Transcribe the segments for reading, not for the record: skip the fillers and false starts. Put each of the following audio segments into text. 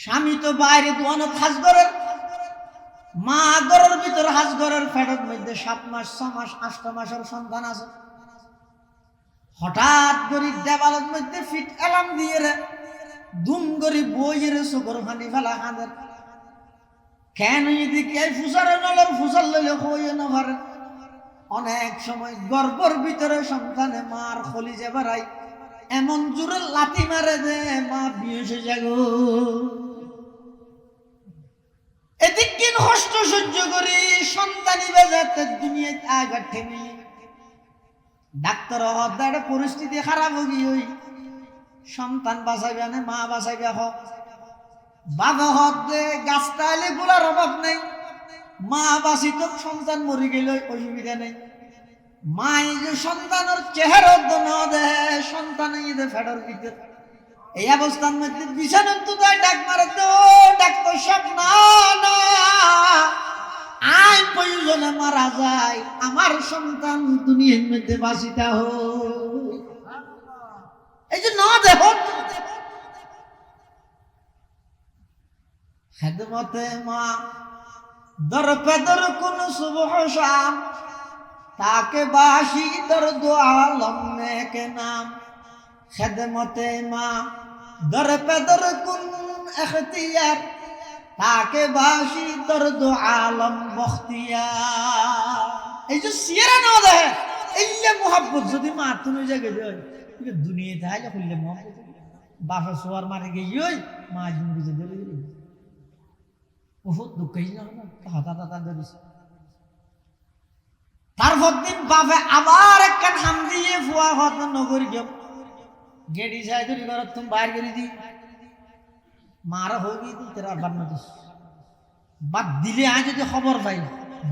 স্বামী তো বাইরে দোয়ানত হাজ ঘরের, মা ঘরের ভিতর হাজ ঘরের ফেরত মধ্যে 7 মাস 6 মাস 8 মাসের সন্তান আছে। হঠাৎ করে দেওয়ালের মধ্যে ফিট এলাম দিয়ে রে দুম গরি বইয়ের চোখর ফানি ফেলা হাঁদের কেন এদিকে ফুসারে নলের ফুসার লইলে হইও না পারে। অনেক সময় গর্ভর ভিতরে সন্তানে মার খলিজে বেড়াই এমন জোরে লাথি মারে দে মা বিয়েছে জাগো। এদিক দিন কষ্ট সহ্য করি সন্তানি বেজাতে দুনিয়াতে আগার ঠেমি ডাক্তার হদ্দার পরিস্থিতি খারাপ হই হই সন্তান বাঁচাইবে না মা বাঁচাইবে হোক বাবা হদ্দে গাছটাইলে গুলার অভাব নেই, মা বাঁচিত সন্তান মরি গেলে অসুবিধা নেই। মা এই যে সন্তানের চেহারা ন দেহে সন্তান এই যে ফেডার ভিতর এই অবস্থার মধ্যে বিছানার তো ডাক মারে তো ডাক্তার সব না না আই প্রয়োজনে মারা যায় আমার সন্তান দুনিয়ার মধ্যে বাঁচিতা হোক। এই যে না দেহ খেদমতে মা দর পেদর কোন সুবহ শাম তাকে বাসি দর দো আলম কে নাম। খেদমতে মা দর পেদর কোন এখতিয়ার তাকে বাসি দর দো আলম বখতিয়ার। এই যে সিয়ারা না দেয় এই যে মোহাব্বত যদি মা তুমি জায়গায় দেয় দুনিয়া তাহলে খুললে মোহাব্বত বাসা সোয়ার মারে গিয়ে মা বুঝে দিলে বহুত দুঃখ হতা ধরিস। তারপর দিন বাপে আবার একখান হাম দিয়ে ফুয়া হত নগর গেম গেড়ি সাই ধরি ঘর তুমি বাইর করে দি মারা হবি তেরা বাদ না দিস বাদ দিলে আয় যদি খবর পাই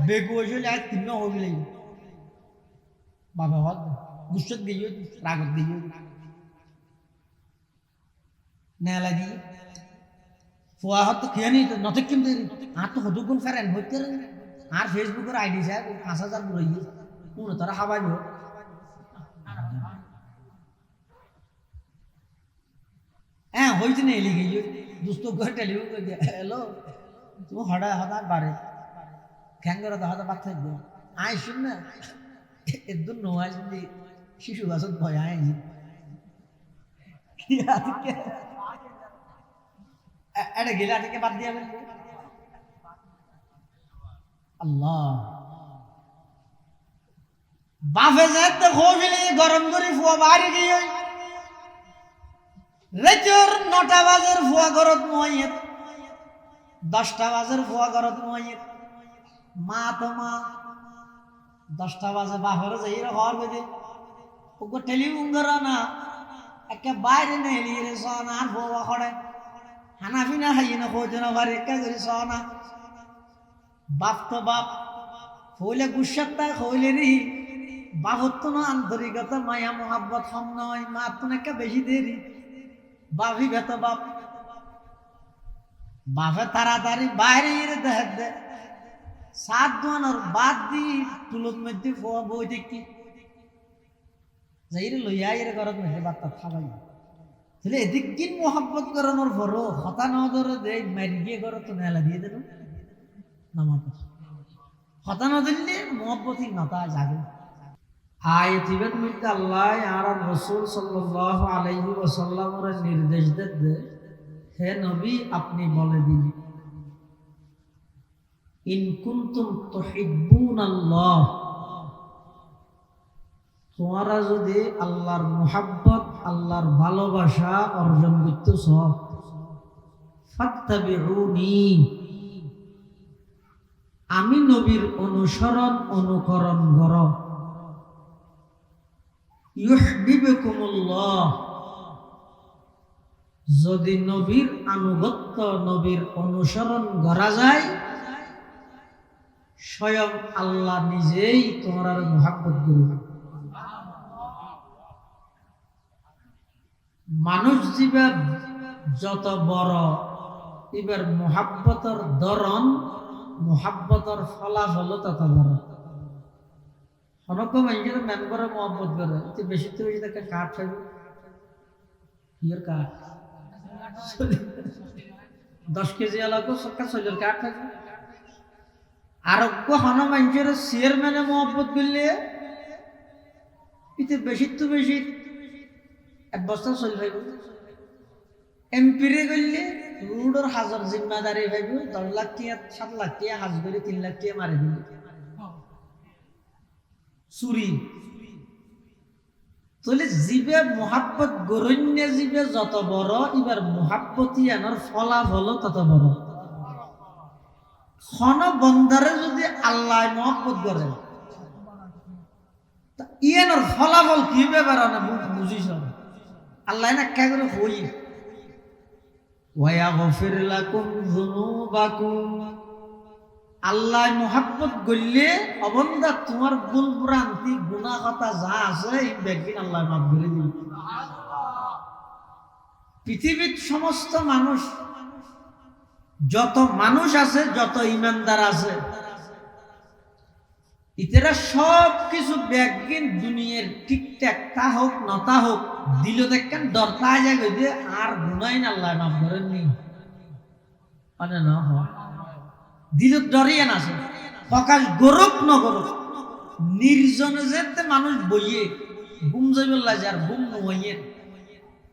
বেগু হয়েছিল আয় তিন হবি লাগবে বাবা হত গুসত গিয়ে রাগত গিয়ে নেলা দিয়ে ফুয়া হত খেয়ে নি নতে কিন্তু আর তো হদুগুন ফেরেন হইতে আর ফেসবুকের আইডি সাহেব 5000 পুরো কোন তারা হাবাই হ্যাঁ হইতে নেই লিখে দুস্ত করে টেলিফোন করে দিয়ে হ্যালো তুমি হঠাৎ বাড়ে খ্যাঙ্গর হঠাৎ বাদ থাকবে আয় শুন না একদম নোয়াজ শিশু গাছত ভয় আয় এটা গেলা থেকে বাদ দিয়া বলবে আল্লাহ বাফে যেতে খোঁজলে গরম করে ফুয়া বাড়ি গিয়ে রেচর 9টা বাজের ফুয়া গরত মহিত 10টা বাজের ফুয়া গরত মহিত মা তো মা 10টা বাজে বাফের যাই হওয়ার বেদে ওকে টেলিফোন করো না একে বাইরে নেই রে সোনা আর ফুয়া খড়ে হানাফিনা খাই না খোঁজে না বাড়ি একা করে সোনা বাপ তো বাপ হইলে গুসাত্তা হইলে রি বাপত তো না আন্তরিকতা মায়া মোহাব্বত কম নয় মা তো একটা বেশি দেরি বাপি বেত বাপ বাপে তাড়াতাড়ি বাইরে দেখ দে 7 দোয়ানোর বাদ দি তুলত মধ্যে ফোয়া বই দেখি যাই রে লইয়া এর ঘরত মধ্যে বার্তা খাবাই তাহলে এদিক দিন মোহাব্বত করানোর বড় হতা না ধরে দে মারি গিয়ে ঘর তো নেলা দিয়ে দেন নামাজ হতা না দিলে মোহাব্বত নতা জাগে আয়াতিবের মধ্যে আল্লাহ আর রাসূল সাল্লাল্লাহু আলাইহি ওয়াসাল্লামের নির্দেশ দেন হে নবী আপনি বলে দিন ইন কুনতুম তুহিব্বুনাল্লাহ তোমরা যদি আল্লাহর মুহাব্বত আল্লাহর ভালোবাসা অর্জন করতেছ ফাত্তাবিউনি আমি নবীর অনুসরণ অনুকরণ করো ইউহিব্বুকুমুল্লাহ যদি নবীর আনুগত্য নবীর অনুসরণ করা যায় স্বয়ং আল্লাহ নিজেই তোমার মুহাব্বত করবে। মানুষ জীবের যত বড় এবার মুহাব্বতের ধরন মুহাব্বতের ফলাফল তত বড়। অনেক মানুষের মেম্বারে মুহাব্বত করে তুই বেশি তো বেশি একটা কাঠ খাইবে ইয়ের কাঠ 10 কেজি আলাদা সরকার 6 কে 8 থাকে আরোগ্য হন মানুষের চেয়ারম্যানে মহব্বত করলে ইতে বেশি তো বেশি 1 বছর চল ভাইব এমপিরে করলে রুডর হাজার জিম্মাদারি ভাইব 10 লাখ টাকা 7 লাখ টাকা হাজ করে 3 লাখ টাকা মারি দিল চুরি তাহলে জীবে মহাব্বত গরণ্য জীবে যত বড় এবার মহাব্বতী আনার ফলাফল তত বড় খন বন্দারে যদি আল্লাহ মহব্বত করে ইয়ানোর ফলাফল কি ব্যাপার না বুঝিস আল্লাহ না কে করে হই ওয়ায়াগফির লাকুম যুনুবাকুম আল্লাহ মহব্বত করলে অবন্দা তোমার ভুল ভ্রান্তি গুনাহ কথা যা আছে এই ব্যক্তি আল্লাহ মাফ করে দিবে পৃথিবীর সমস্ত মানুষ যত মানুষ আছে যত ইমানদার আছে ইতেরা সব কিছু ব্যাগিন দুনিয়ার ঠিকঠাক তা হোক নতা হোক দিল দেখেন ডরতা যায় যে আর গুনাই না আল্লাহ মাফ করেননি মানে না হয় দিল ডরিয়ে না আছে প্রকাশ গরব ন গরব নির্জনে যেতে মানুষ বইয়ে ঘুম যাইবল্লা যার ঘুম নইয়ে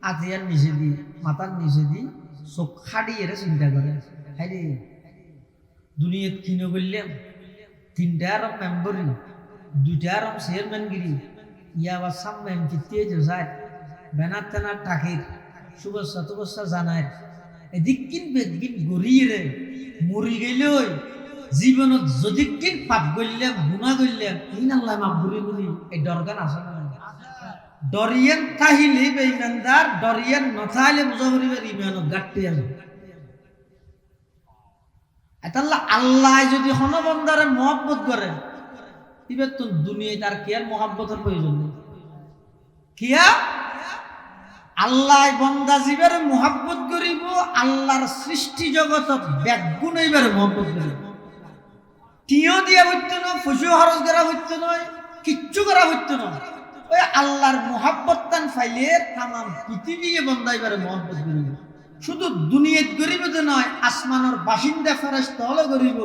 আতিয়ার নিচে দি মাথার নিচে দি চোখ খাড়িয়ে চিন্তা করে হাইরে দুনিয়াত কিনে করলাম 3টা আরব মেম্বরি 2টা আরব চেয়ারম্যানগিরি ইয়া আবার সামনে এমপিতে যায় ব্যানার তেনার টাকির শুভেচ্ছা তুভেচ্ছা জানায় এদিক কিন বেদিন গড়িয়ে রে মরি গেলেই জীবনত যদি কিন পাপ করলাম গুণা করলাম ইন আল্লাহ মাফ করি বলি এই দরকার আছে না ডরিয়েন তাহিলে বেঈমানদার ডরিয়েন নথাইলে বুঝা করিবে ইমানত গাটতে আছে আল্লাহ আল্লাহ যদি হনবন্দারে মহব্বত করে এবার তো দুনিয়ায় তার কি আর মহব্বতের প্রয়োজন নেই কিয়া আল্লাহ বন্দা জীবের মহব্বত করিব আল্লাহর সৃষ্টি জগত ব্যাগুণ এইবারে মহব্বত করিব টিও দিয়া হইতো না পশু খরচ করা হইতো নয় কিচ্ছু করা হইতো না ওই আল্লাহর মহব্বত তান ফাইলে তামাম পৃথিবী বন্দা এবারে মহব্বত করিব শুধু দুনিয়াত গরিব তো নয় আসমানের বাসিন্দা ফেরেশতা হলো গরিব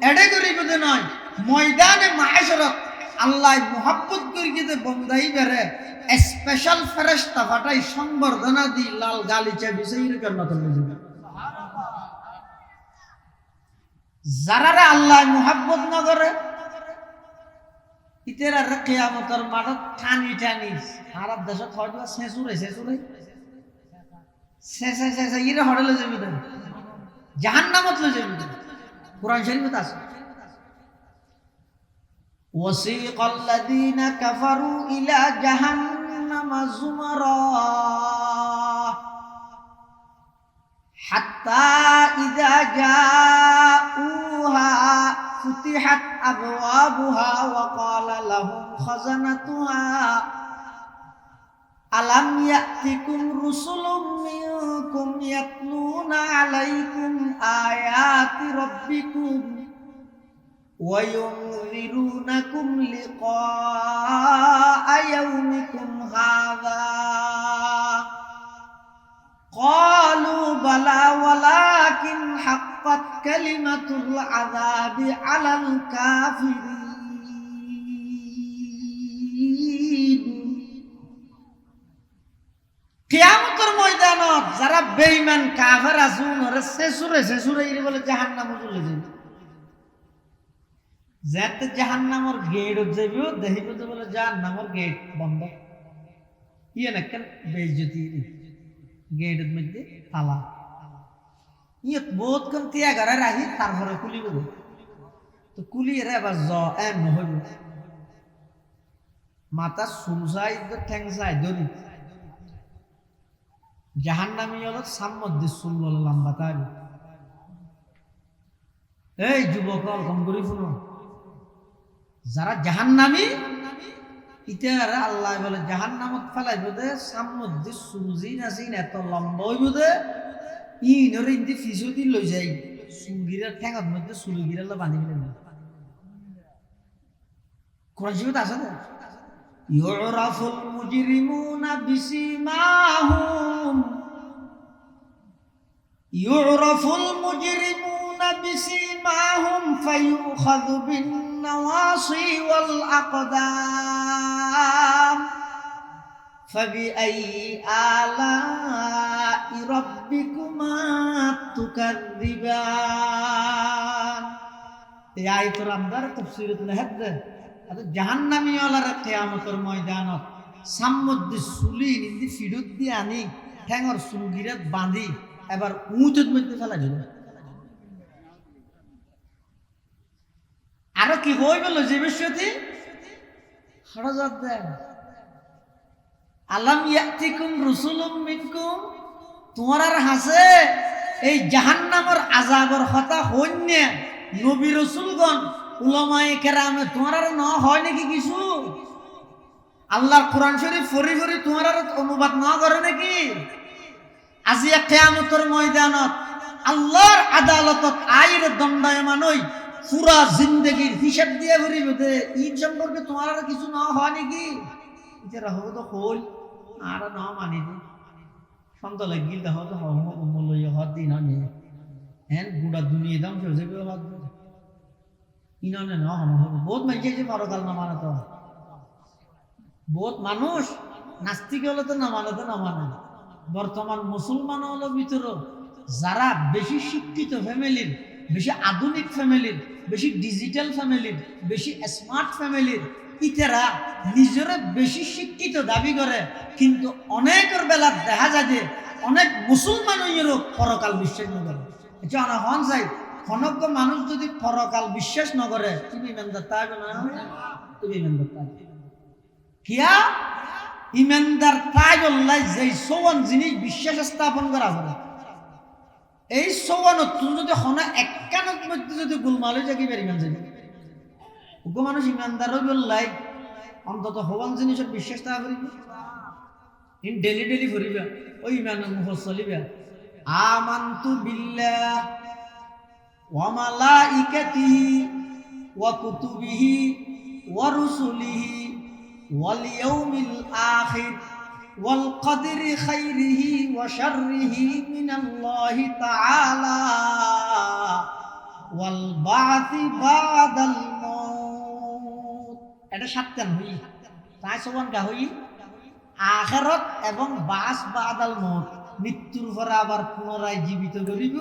এডে গরিব তো নয় ময়দানে মাহশরত আল্লাহ মুহাব্বত করি যে বন্দাই বেরে স্পেশাল ফেরেশতা ফাটাই সংবর্ধনা দি লাল গালিচা বিছাইর জান্নাত লয়ে যাবে যারারে আল্লাহ মুহাব্বত না করে ইতেরা কিয়ামতের মাঠে টানি টানি আরব দেশত হয়তো শেষুরে সে ইরে হড়লে যাবি না জাহান্নামত লয়ে যাবি কুরআন শরীফে আছে وسيق الذين كفروا إلى جهنم زمرا حتى إذا جاءوها فتحت أبوابها وقال لهم خزنتها ألم يأتكم رسل منكم يتلون عليكم آيات ربكم وينذرونكم لقاء يومكم هذا قالوا بلى ولكن حقت كلمة العذاب على الكافرين কিয়ামতের ময়দানত যারা বেঈমান কাফের আছুন ওরে শেষুরে ইরে বলে জাহান্নামে চলে যাবে যাতে জাহান্নামের গেট যাবে দেখিব যে বলে জাহান্নামের গেট বন্ধ ইয়ে না কেন বেইজ্জতি গেটের মধ্যে তালা ইয়ে বহুত কম তিয়া ঘরে রাখি তারপরে খুলিব তো কুলিয়ে রে আবার এম হইব মাথা সুলসাই ঠ্যাং চাই ধরি জাহান্নামী হলো সামধ্যে চুল বলে লম্বা তাই এই যুবক কম করি শুনো যারা জাহান্নামী ইতারা আল্লাহ বলে জাহান্নামত ফেলাই বোধে সামধ্যে চুলজি নাচিন এত লম্বা হইব দে ইনরে ইন্দি ফিসুদি লই যাই চুলগিরার ঠ্যাঙত মধ্যে চুলগিরাল বাঁধি গেলেন কোরআন শরীফে আছে না ইউরাফুল মুজরিমুনা বিসিমাহুম ইউরাফুল মুজরিমুনা বিসিমাহুম ফায়ুখাযু বিন নাওয়াসি ওয়াল আকদাম ফাবিআইয়ি আলাই রাব্বিকুমা তুকাযযিবান। এই আয়াতের আমদার তাফসীরুল নাহদ জাহান্নামী ওয়ালার কিয়ামতের ময়দানত সামমধ্যে সুলি নিদি ফিরত দিয়ে আনি ঠ্যাঙর সুলগিরাত বাঁধি এবার উঁচুর মধ্যে ফেলা দিল। আরো কি হয়ে গেল যে বিষয়টি হরজত দেন আলাম ইয়াতিকুম রাসূলুম মিনকুম, তোমার হাসে এই জাহান্নামের আযাবের কথা হইনে নবী রাসূলগণ উলামায়ে কেরামে তোমার ন হয় নাকি কিছু? আল্লাহর কোরআন শরীফ ফরি ফরি তোমার অনুবাদ না করে নাকি? আজিয়া কিয়ামতের ময়দানত আল্লাহর আদালতত আইর দণ্ডায়মান হই পুরা জিন্দেগির হিসাব দিয়ে ভরিবে দে ঈদ সম্পর্কে তোমার আর কিছু না হয় নাকি? এটা হবো তো হই আর না মানি দে সন্ত লাগিল দেহ তো মূল্য হদ দিন আনে হ্যাঁ গুড়া দুনিয়া দাম চলছে হদ ইনানে না হবে বহুত মানুষ যে পরকাল না মানে তো বহুত মানুষ নাস্তিক হলে তো না মানে তো না মানে। বর্তমান মুসলমান হলো ভিতরে যারা বেশি শিক্ষিত ফ্যামিলির, বেশি আধুনিক ফ্যামিলির, বেশি ডিজিটাল ফ্যামিলির, বেশি স্মার্ট ফ্যামিলির ইতেরা নিজেরা বেশি শিক্ষিত দাবি করে, কিন্তু অনেকের বেলা দেখা যায় যে অনেক মুসলমান পরকাল বিশ্বাস না করে। এটা অনেক হন যায় খনজ্ঞ মানুষ যদি পরকাল বিশ্বাস না করে তুমি ইমানদার তাইবে না, তুমি ইমানদার তাইবে কিয়া ইমানদার তাই বললাই যে সৌয়ান জিনিস বিশ্বাস স্থাপন করা হবে এই সৌয়ানত তুমি যদি হনা একখানত মধ্যে যদি গোলমাল হয়ে যায় কিবার ইমান যাবে ওগো মানুষ ইমানদার হই বললাই অন্তত হওয়ান জিনিসের বিশ্বাস তা করিব ইন ডেলি ডেলি করিবা ওই ইমান মুখস্থ চলিবা আমানতু বিল্লাহ ওয়া মালাইকাতিহি ওয়া কুতুবিহি ওয়া রুসুলিহি ওয়াল ইয়াউমিল আখির ওয়াল কদরি খাইরিহি ওয়া শাররিহি মিনাল্লাহি তাআলা ওয়াল বা'থি বাদাল মাউত। এটা সাতটান হই তাই সবান কা হই আখিরাত এবং বাস বাদাল মাউত, মৃত্যুর পরে আবার পুনরায় জীবিত করিব।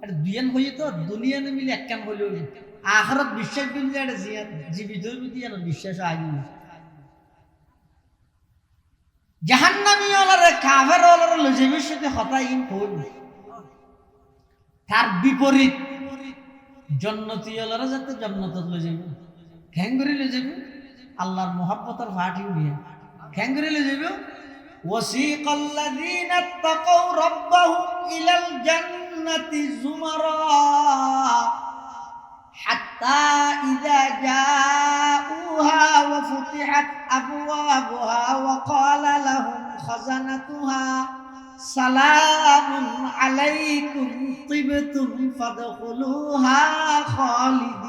এটা দুইয়ান হই তো দুনিয়ানে মিলে একখান হইল আখিরাত বিশ্বাস করলে এটা জীবিত হইব দিয়া বিশ্বাস আইব। জাহান্নামী ওলারে কাফের ওলারে লজিবের সাথে হতা ইন হইল, তার বিপরীত জান্নাতি ওলারে যাতে জান্নাতত লই যাইব কেন করে লই যাইব আল্লাহর মুহাব্বতের ফাটি নিয়ে কেন করে লই যাইব ওয়াসিকাল লাযিনা তাকাউ রাব্বাহুম ইলাল জান্নাতি যুমারা হাত্তা ইযা জাউহা ওয়া ফুতিহাত আবওয়াবুহা ওয়া ক্বালা লাহুম খাযানাতুহা সালামুন আলাইকুম তিবতুম ফাদখুলুহা খালিদিন।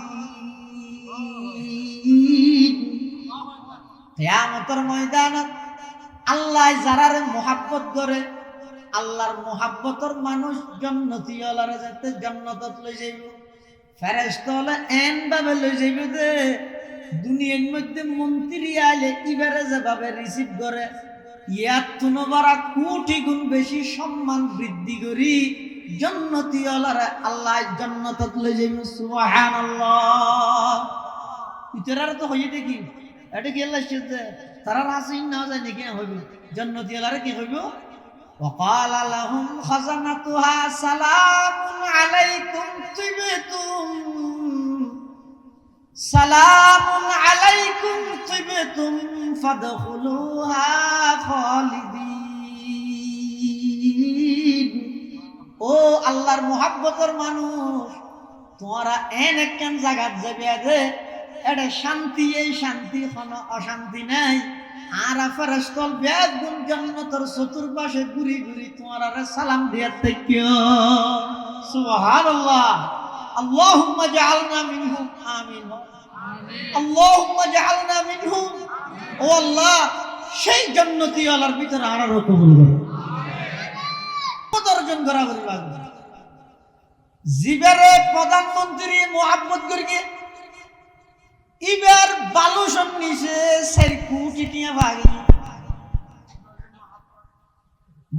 কিয়ামতের ময়দানত আল্লাহ যারারে মুহাব্বত করে আল্লাহর মুহাব্বতের মানুষ জান্নাতি ওলারে যাতে জান্নাতত লই যাইব। ফেরেশতা হলে এন ভাবে লই যাইব যে দুনিয়ার মধ্যে মন্ত্রী আইলে ইবারে যেভাবে রিসিভ করে ইয়াত তুনবারা কোটি গুণ বেশি সম্মান বৃদ্ধি করি জান্নাতি ওলারে আল্লাহ জান্নাতত লই যাইব। সুবহানাল্লাহ। ইতরার তো হইয়ে দেখি এটা কি আল্লাহ শিখছে তারা রাসিন না যায় নাকি হইব জান্নাতি ওলারে কি হইব وقال لهم خزنتها سلام عليكم طبتم سلام عليكم طبتم فادخلوها خالدين। ও আল্লাহর মুহাব্বতের মানুষ তোমরা এন একখান জায়গাত যাবে যে এটা শান্তি, এই শান্তি কোনো অশান্তি নাই। আর ফেরেশতাল বেগুন জান্নাতের চতুর্পাশে ঘুরি ঘুরি তোমার সালাম দিয়া থাকিও। সুবহানাল্লাহ। আল্লাহুম্মা জাআলনা মিনহুম। আমিন আল্লাহুম্মা জাআলনা মিনহুম। ও আল্লাহ সেই জান্নাতি ওয়ালার ভিতরে আনারও কবুল করো। আমিন। অর্জন করা বলি জিবারে প্রধানমন্ত্রী মোহাম্মদ গর্গে ইবার বালুসন নিচে 4 কোটি টিয়া ভাগি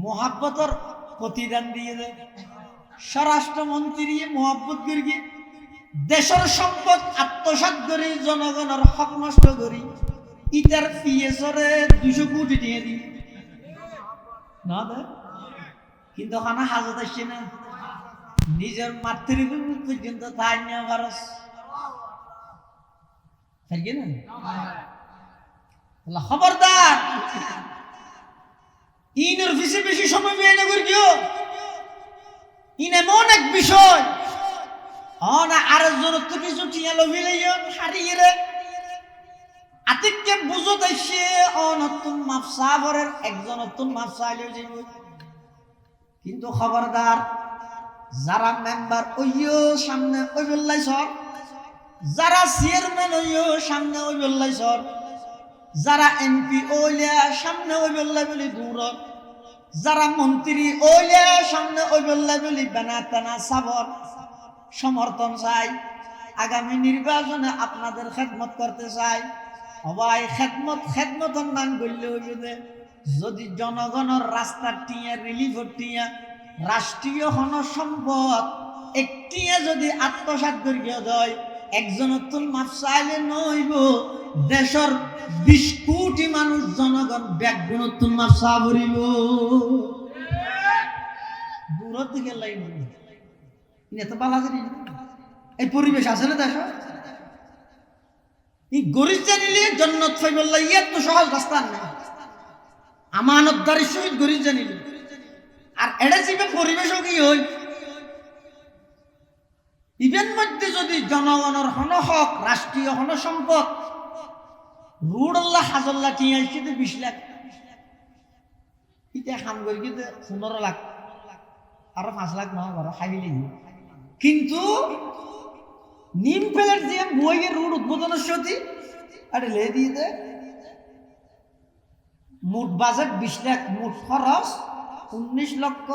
মোহাব্বতর প্রতিদান দিয়ে দেয়। স্বরাষ্ট্রমন্ত্রী মোহাম্মদ গর্গে দেশের সম্পদ আত্মসাৎ করি জনগণের হক নষ্ট করি ইটার পিএসরে 200 কোটি দিয়ে দিই না দেয় কিন্তু খানা হাজত আসছে না নিজের মাতৃভূমি পর্যন্ত তাই নিয়ে খরচ তাই না খবরদার ইনের পিছে বেশি সময় ব্যয় না করি কেউ ইন এমন এক বিষয় না আরেকজন তো কিছু টিয়া লভিলে হারিয়ে রে আতিককে বুঝো দেশে নতুন মাপসা ভরের একজন নতুন মাপসা আইলেও যাইব কিন্তু খবরদার যারা মেম্বার ওইও সামনে ওই বললাই সর যারা চেয়ারম্যান ওইও সামনে ওই বললাই সর যারা এমপি ওইলে সামনে ওই বললাই বলি দূর যারা মন্ত্রী ওইলে সামনে ওই বললাই বলি বেনা তেনা সাবর সমর্থন চাই আগামী নির্বাচনে আপনাদের খেদমত করতে চাই সবাই খেদমতর নাম করলে হইবে যদি জনগণের রাস্তার টিয়া রিলিফর টিয়া রাষ্ট্রীয় হন সম্পদ একটিয়া যদি আত্মসাৎ করিয়া যায় একজন তুল মাপ চাইলে নইব দেশের 20 কোটি মানুষ জনগণ ব্যাগুণ তুল মাপ চা ভরিব দূরের দিকে লাইন এত বালা জানি এই পরিবেশ আছে না দেশ এই গরিব জানিলে জন্নত ফাইবল্লা ইয়ে তো সহজ রাস্তা না আমানতদারি সহিত গরিব জানিলে আর এটা যে পরিবেশও কি হই ইভেন মধ্যে যদি জনগণের হন হক রাষ্ট্রীয় হন সম্পদ রুড়ল্লা হাজল্লা টিয়া আসছে 20 লাখ ইতে খাম করি কিন্তু 15 লাখ আরো 5 লাখ নয় বড় খাইলে কিন্তু নিম প্লেট দিয়ে বইয়ের রুট উদ্বোধনের সতী আরে লে দিয়ে দে মোট বাজেট 20 লাখ মোট খরচ 19 লক্ষ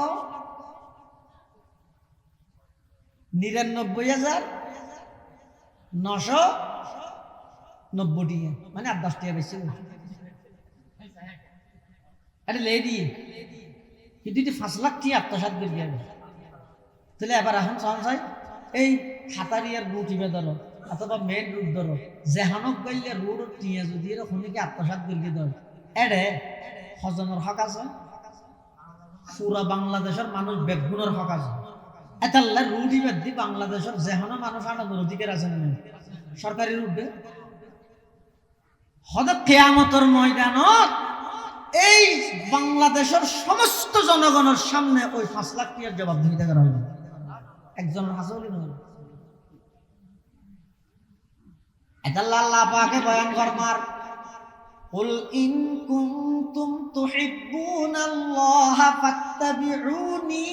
99,990 টিয়া মানে 8-10 টিয়া বেশি আরে লে দিয়ে কিন্তু 5 লাখ টিয়া আত্মসাৎ করে যাবে তাহলে এবার এখন চাই এই খাতারিয়ার রুট ইবে ধরো অথবা মেন রুট ধরো যেহানক গেলে রুট টিয়া যদি এরকমকে আত্মসাৎ করে ধর এডে হজনের হক আছে পুরা বাংলাদেশের মানুষ বেগুনের হক আছে এতাল্লা রুট ইবে দি বাংলাদেশের যেহানো মানুষ আনানোর অধিকার আছে না সরকারি রুট হদ কিয়ামতের ময়দানত এই বাংলাদেশের সমস্ত জনগণের সামনে ওই 5 লাখ টিয়ার জবাবদিহিতা করা হবে একজন হাসলি নয় এটা আল্লাহ পাকে বয়ান ফরমার কুল ইন কুনতুম তুহিব্বুনাল্লাহ ফাত্তাবিউনি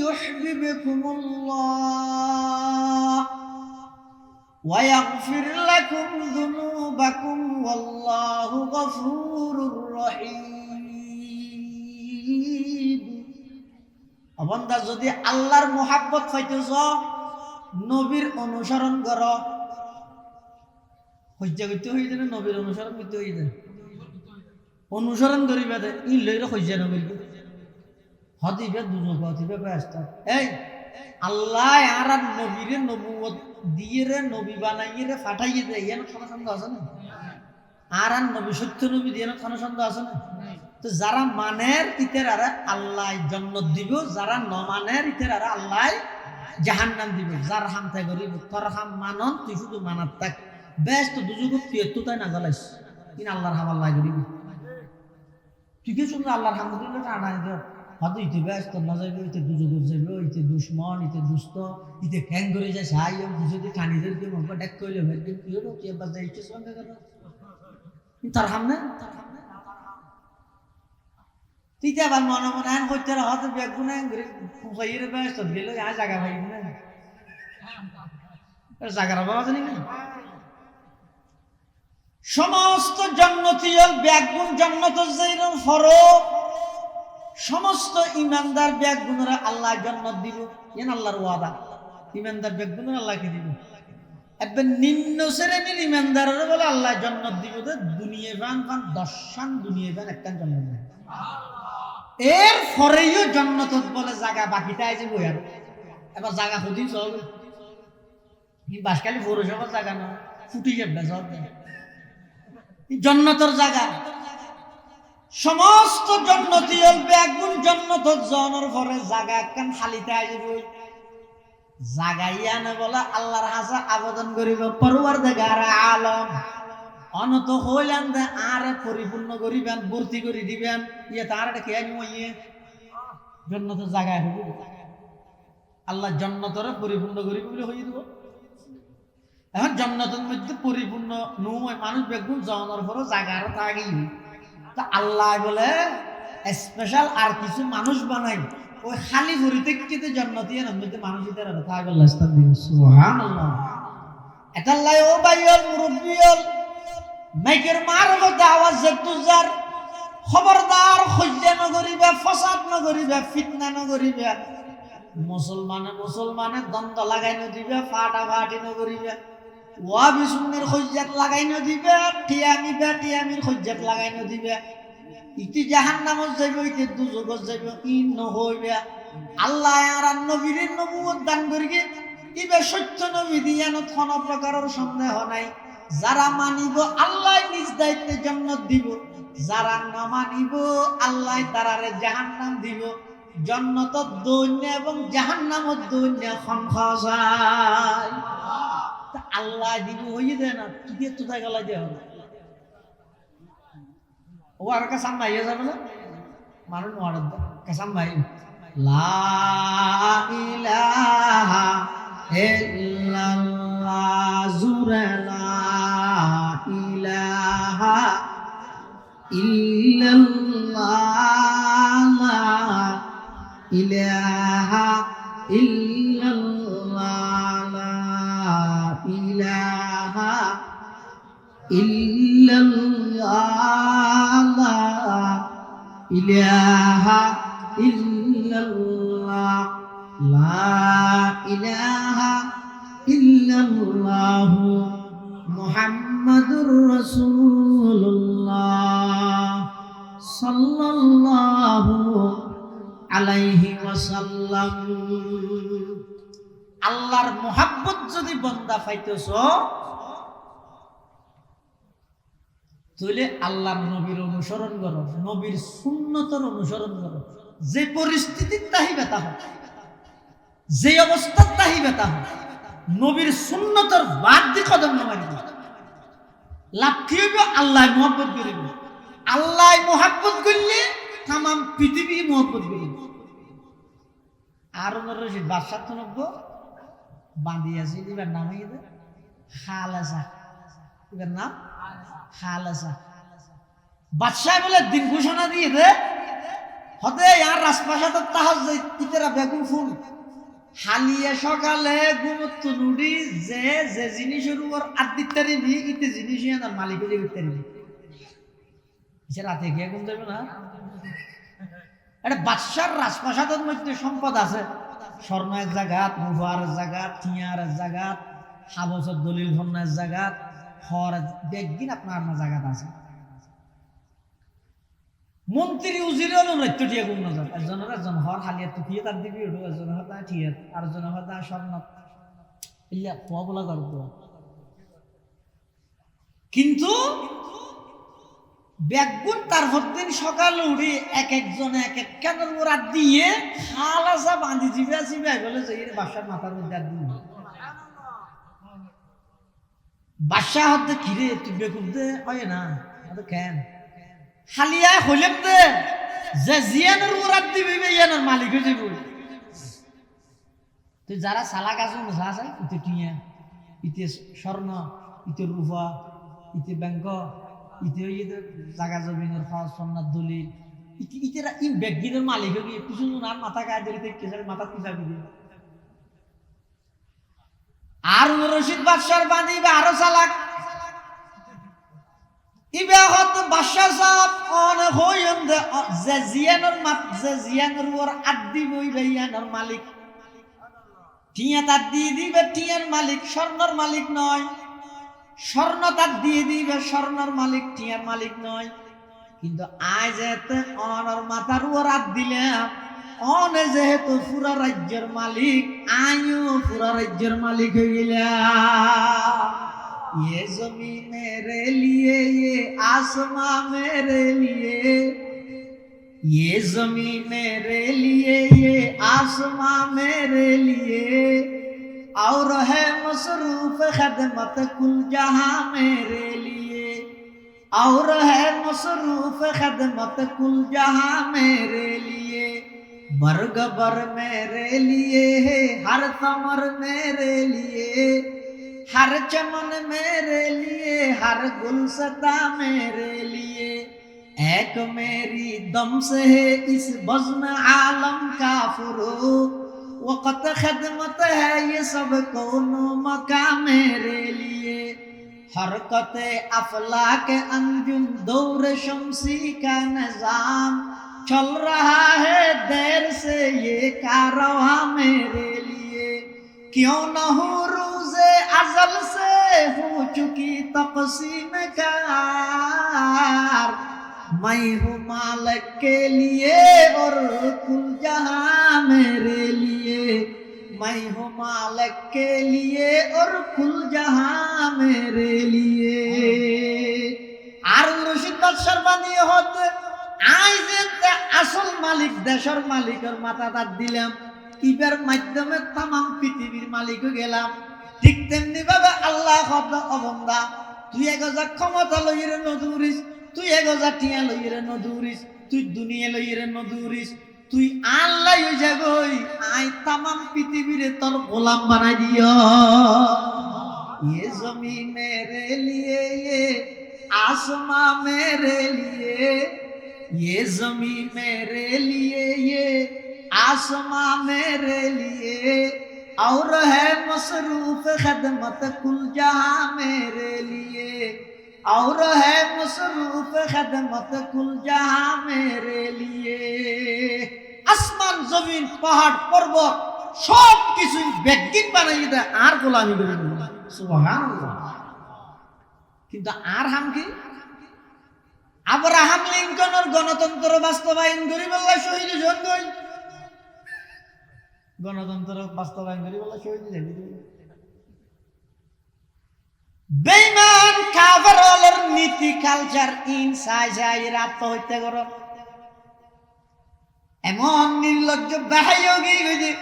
ইউহিব্বুকুমুল্লাহ ওয়া ইয়াগফির লাকুম যুনুবাকুম ওয়াল্লাহু গফুরুর রহিম বান্দা যদি আল্লাহর মোহাব্বত পাইতেছ নবীর অনুসরণ কর হজ্জা করতে হয়ে যাবে নবীর অনুসরণ করতে হয়ে যাবে অনুসরণ করিবে ই লইরে হজ্জা নবীর হদিবে দুজক হদিবে ব্যস্ত এই আল্লাহ আর নবীরে নবুয়ত দিয়ে রে নবী বানাইয়ে রে ফাটাইয়ে দেয় এর কোনো সন্দেহ আছে না আর নবী সত্য নবী দিয়ে কোনো সন্দেহ আছে না তো যারা মানের ইতের আর আল্লাহ জান্নাত দিব যারা ন মানের ইতের আর আল্লাহ জাহান্নাম দিব যার হামতে করিব তোর হাম মানন তুই শুধু মানাত থাক বেশ তো দুজুগ তুই তাই না গলাইস কিন আল্লাহর হাম আল্লাহ করিব তুই কি শুধু আল্লাহর হাম দিলে টানা দিও হয়তো ইতে বেশ তোর না যাইবে ইতে দুজুগ যাইবে ইতে দুশ্মন ইতে দুষ্ট ইতে খ্যাং করে যায় সাহাই যদি টানি দেয় কেউ মনে ডাক করলে ভাই কি হলো তুই এবার যাইছিস সঙ্গে কথা তার হাম না তুই তো আবার মনে মনে আন করতে হয়তো বেগুনে ফুসাইয়ের ব্যস্ত গেল আর জায়গা পাই না জায়গার অভাব আছে নাকি সমস্ত জন্নতীয় বেগুন জন্নত যেরকম ফরক সমস্ত ইমানদার বেগুনরা আল্লাহ জান্নাত দিব এন আল্লাহর ওয়াদা ইমানদার বেগুনের আল্লাহকে দিব। একবার নিম্ন শ্রেণীর ইমানদারের বলে আল্লাহ জান্নাত দিব, দুনিয়া ফান ফান দশান দুনিয়া ফান একটা জান্নাত দেয়। এর পরেও জান্নাত বলে জায়গা বাকিটা আছে বই। এবার জায়গা খুঁজি চল বাসকালি পৌরসভার জায়গা না ফুটি যাবে সব জান্নাতের জায়গা। সমস্ত জান্নাতি হলবে একগুণ জান্নাত জনের পরে জায়গা একখান খালিতে আসবে। জাগাইয়া না বলে আল্লাহর হাসা আবেদন করিব পরওয়ারদিগার আলম অনত হইলেন দে আরে পরিপূর্ণ করিবেন, ভর্তি করে দিবেন। ইয়ে তার কে নিয়ে জান্নাতের জায়গায় হইব। আল্লাহ জান্নাতের পরিপূর্ণ করিব বলে হয়ে দিব। এখন জান্নাতের মধ্যে পরিপূর্ণ নয় মানুষ বেগুন জনের পরও জায়গা আরো থাকি। তা আল্লাহ বলে স্পেশাল আর কিছু মানুষ বানাই ওই খালি ভরি থেকে জান্নাতি এর মধ্যে মানুষ ইতার আর থাক আল্লাহ স্থান দিবেন। সুবহানাল্লাহ। এটা আল্লাহ ও ভাইয়ল মুরব্বিয়ল মাইকের মারফতে আওয়াজ যেতুজার খবরদার হজ্জা ন করিবে, ফসাদ ন করিবে, ফিতনা ন করিবে। মুসলমানে দ্বন্দ্ব লাগাই ন দিবে, ফাটাফাটি ন করিবে। ওয়াবি সুন্নির হজ্জাত লাগাই ন দিবে, টিয়ামির হজ্জাত লাগাই ন দিবে। ইতি জাহান্নামত যাইব, ইতি দুজগত যাইব, ই নহইবে। আল্লাহ আর নবীর নবুয়ত দান করিগে ইবে সত্য নবী দিয়ান কোন প্রকারের সন্দেহ নাই। যারা মানিব আল্লাহ নিজ দায়িত্বে জান্নাত দিব, যারা না মানিব আল্লাহ তারারে জাহান্নাম দিব। জান্নাতত দৈন্য এবং জাহান্নামত দৈন্য খনখসাই আল্লাহ দিব হইয়ে দেয় না। কি দিয়ে তো জায়গা লাগে ও আর কাসাম ভাই যাবে না মানুষ মারার কাসাম ভাই লা ইলাহা ইল্লাল্লাহ জুরে লা ইলাহা ইল্লাল্লাহ লা ইলাহা ইল্লাল্লাহ লা ইলাহা ইল্লাল্লাহ লা ইলাহা ইল্লাল্লাহ লা ইলাহা ইল্লাল্লাহ মুহাম্মাদুর রাসূলুল্লাহ সাল্লাল্লাহু আলাইহি ওয়াসাল্লাম। আল্লাহর মুহাব্বত যদি বান্দা পাইতেছ তাহলে আল্লাহর নবীর অনুসরণ করো, নবীর সুন্নতের অনুসরণ করো। যে পরিস্থিতির তাহিবে তা হোক, যে অবস্থার তাহিবে তা হোক, নবীর সুন্নতের বাদ দিয়ে কদম নামাইবে। লাভ কি হইবে? আল্লাহ মুহাব্বত করিবে। আল্লাহ মুহাব্বত করলে তাম পৃথিবী মুহাব্বত করিবে। আর রশিদ বাদশাহ তো নব্য বাঁধিয়াছে এবার নামাই দে খালেসা, এবার নাম খালেসা। বাদশাহ বলে দিন ঘোষণা দিয়ে দে হতে আর রাজপ্রাসাদের তাহাজ ইতেরা বেগুন ফুল হালিয়ে সকালে গুমত্ব নুডি যে যে জিনিসের উপর আদিত তারিবি ইতে জিনিস আর মালিক যে তারিবি সে রাতে গিয়ে গুম যাবে না। এটা বাদশার রাজপ্রাসাদের মধ্যে সম্পদ আছে, স্বর্ণ এক জায়গাত, মুফার জায়গাত, টিয়ার জায়গাত, হাবসের দলিল ভন্নার জায়গাত, হর একদিন আপনার জায়গাত আছে। মন্ত্রী উজির নৃত্য টিয়া গুম নজর একজন হর হালিয়া টুকিয়ে তার দিবি ওঠো, একজন হতা ঠিয়াত আর জন হতা স্বর্ণ ইয়া পোয়া বলা গর্ব। কিন্তু ব্যাগুন তার দিন সকালে উঠে এক একজনে এক এক কেনের মোড়া দিয়ে খালাসা বাঁধি জিবে আসিবে বলে যে বাসার মাথার মধ্যে আর দিন বাসা হতে খিরে তুই বেকুব দে হয় না কেন হালিয়া হইলেম দে যে জিয়ানের মোড়া দিবি ইয়ানের মালিক হয়ে যাবো। তুই যারা সালা গাছ আছে ইতে টিয়া, ইতে স্বর্ণ, ইতে রূপা, ইতে ব্যাংক, ইতে জাগা জমিনের খরচ সন্ন্যার দলিল ইতেরা ইন ব্যাগিনের মালিক হয়ে গিয়ে কিছু আর মাথা গায়ে দিলে কেসার মাথা পিছা দিয়ে আর রশিদ বাদশার বাঁধিবে আরো চালাক ইবে হত বাদশাহ সাহেব অনেক হইন যে জিয়ানোর উপর আড্ডি বইবে ইয়ানোর মালিক টিয়া তার দিয়ে দিবে, টিয়ার মালিক স্বর্ণর মালিক নয়। স্বর্ণ তার দিয়ে দিবে, স্বর্ণর মালিক টিয়ার মালিক নয়। কিন্তু আয় যেতে অনর মাথার উপর হাত দিলাম, অনে যেহেতু পুরা রাজ্যের মালিক, আইও পুরা রাজ্যের মালিক হয়ে গেলাম। ये जमी मेरे लिए, ये आसमां मेरे लिए, ये जमी मेरे लिए, ये आसमां मेरे लिए, और है मसरूफ खदमत कुल जहां मेरे लिए, और है मसरूफ खदमत कुल जहां मेरे लिए, बर्ग बर मेरे लिए है, हर समर मेरे लिए, हर चमन मेरे लिए, हर गुलसता मेरे लिए, एक मेरी दम से है इस बज़्म आलम का फुरूक, वक़्त खदमत है ये सब कौनो मका मेरे लिए, हरकत अफलाक अंजुम दौर शम्सी का निज़ाम, चल रहा है देर से ये कारवां मेरे लिए, क्यों न हूँ रोज़े अज़ल से हो चुकी तक़सीम कार, मैं हूँ मालिक के लिए और कुल जहां मेरे लिए, मैं हूँ मालिक के लिए और कुल जहां मेरे लिए। हारून रशीद बादशाह বানিয়ে হতে আই যে আসল মালিক, দেশের মালিকের মাথা তার দিলাম, ইবার মাধ্যমে তামাম পৃথিবীর মালিক গেলাম। ঠিক তেমনি ভাবে আল্লাহ শব্দ অবন্দা, তুই এগজা ক্ষমতা লইরে নদুরিস, তুই এগজা টিয়া লইরে নদুরিস, তুই দুনিয়া লইরে নদুরিস, তুই আল্লাহ হয়ে যাবই, আই তামাম পৃথিবীরে তোর গোলাম বানাই দিও। ये जमीन मेरे लिए, ये आसमां मेरे लिए, ये जमीन मेरे लिए, ये आसमां मेरे लिए, और है मसरूफ खदमत कुल जहां मेरे लिए, और है मसरूफ खदमत कुल जहां मेरे लिए। আসমান জমিন পাহাড় পর্বত সব কিছু বেগিন বানাই দেয় আর গোলামি করে দিল। সুবহানাল্লাহ। কিন্তু আর হাম কি? আব্রাহাম লিঙ্কনের গণতন্ত্র বাস্তবায়ন করি বললা শহীদ জন্মই, গণতন্ত্র বাস্তবায়ন করি বললা শহীদ যাবি। বেঈমান কাফেরদের নীতি কালচার ইন সাইজাই আত্মহত্যা করো, এমন নির্লজ্জ বেহায়োগী গজি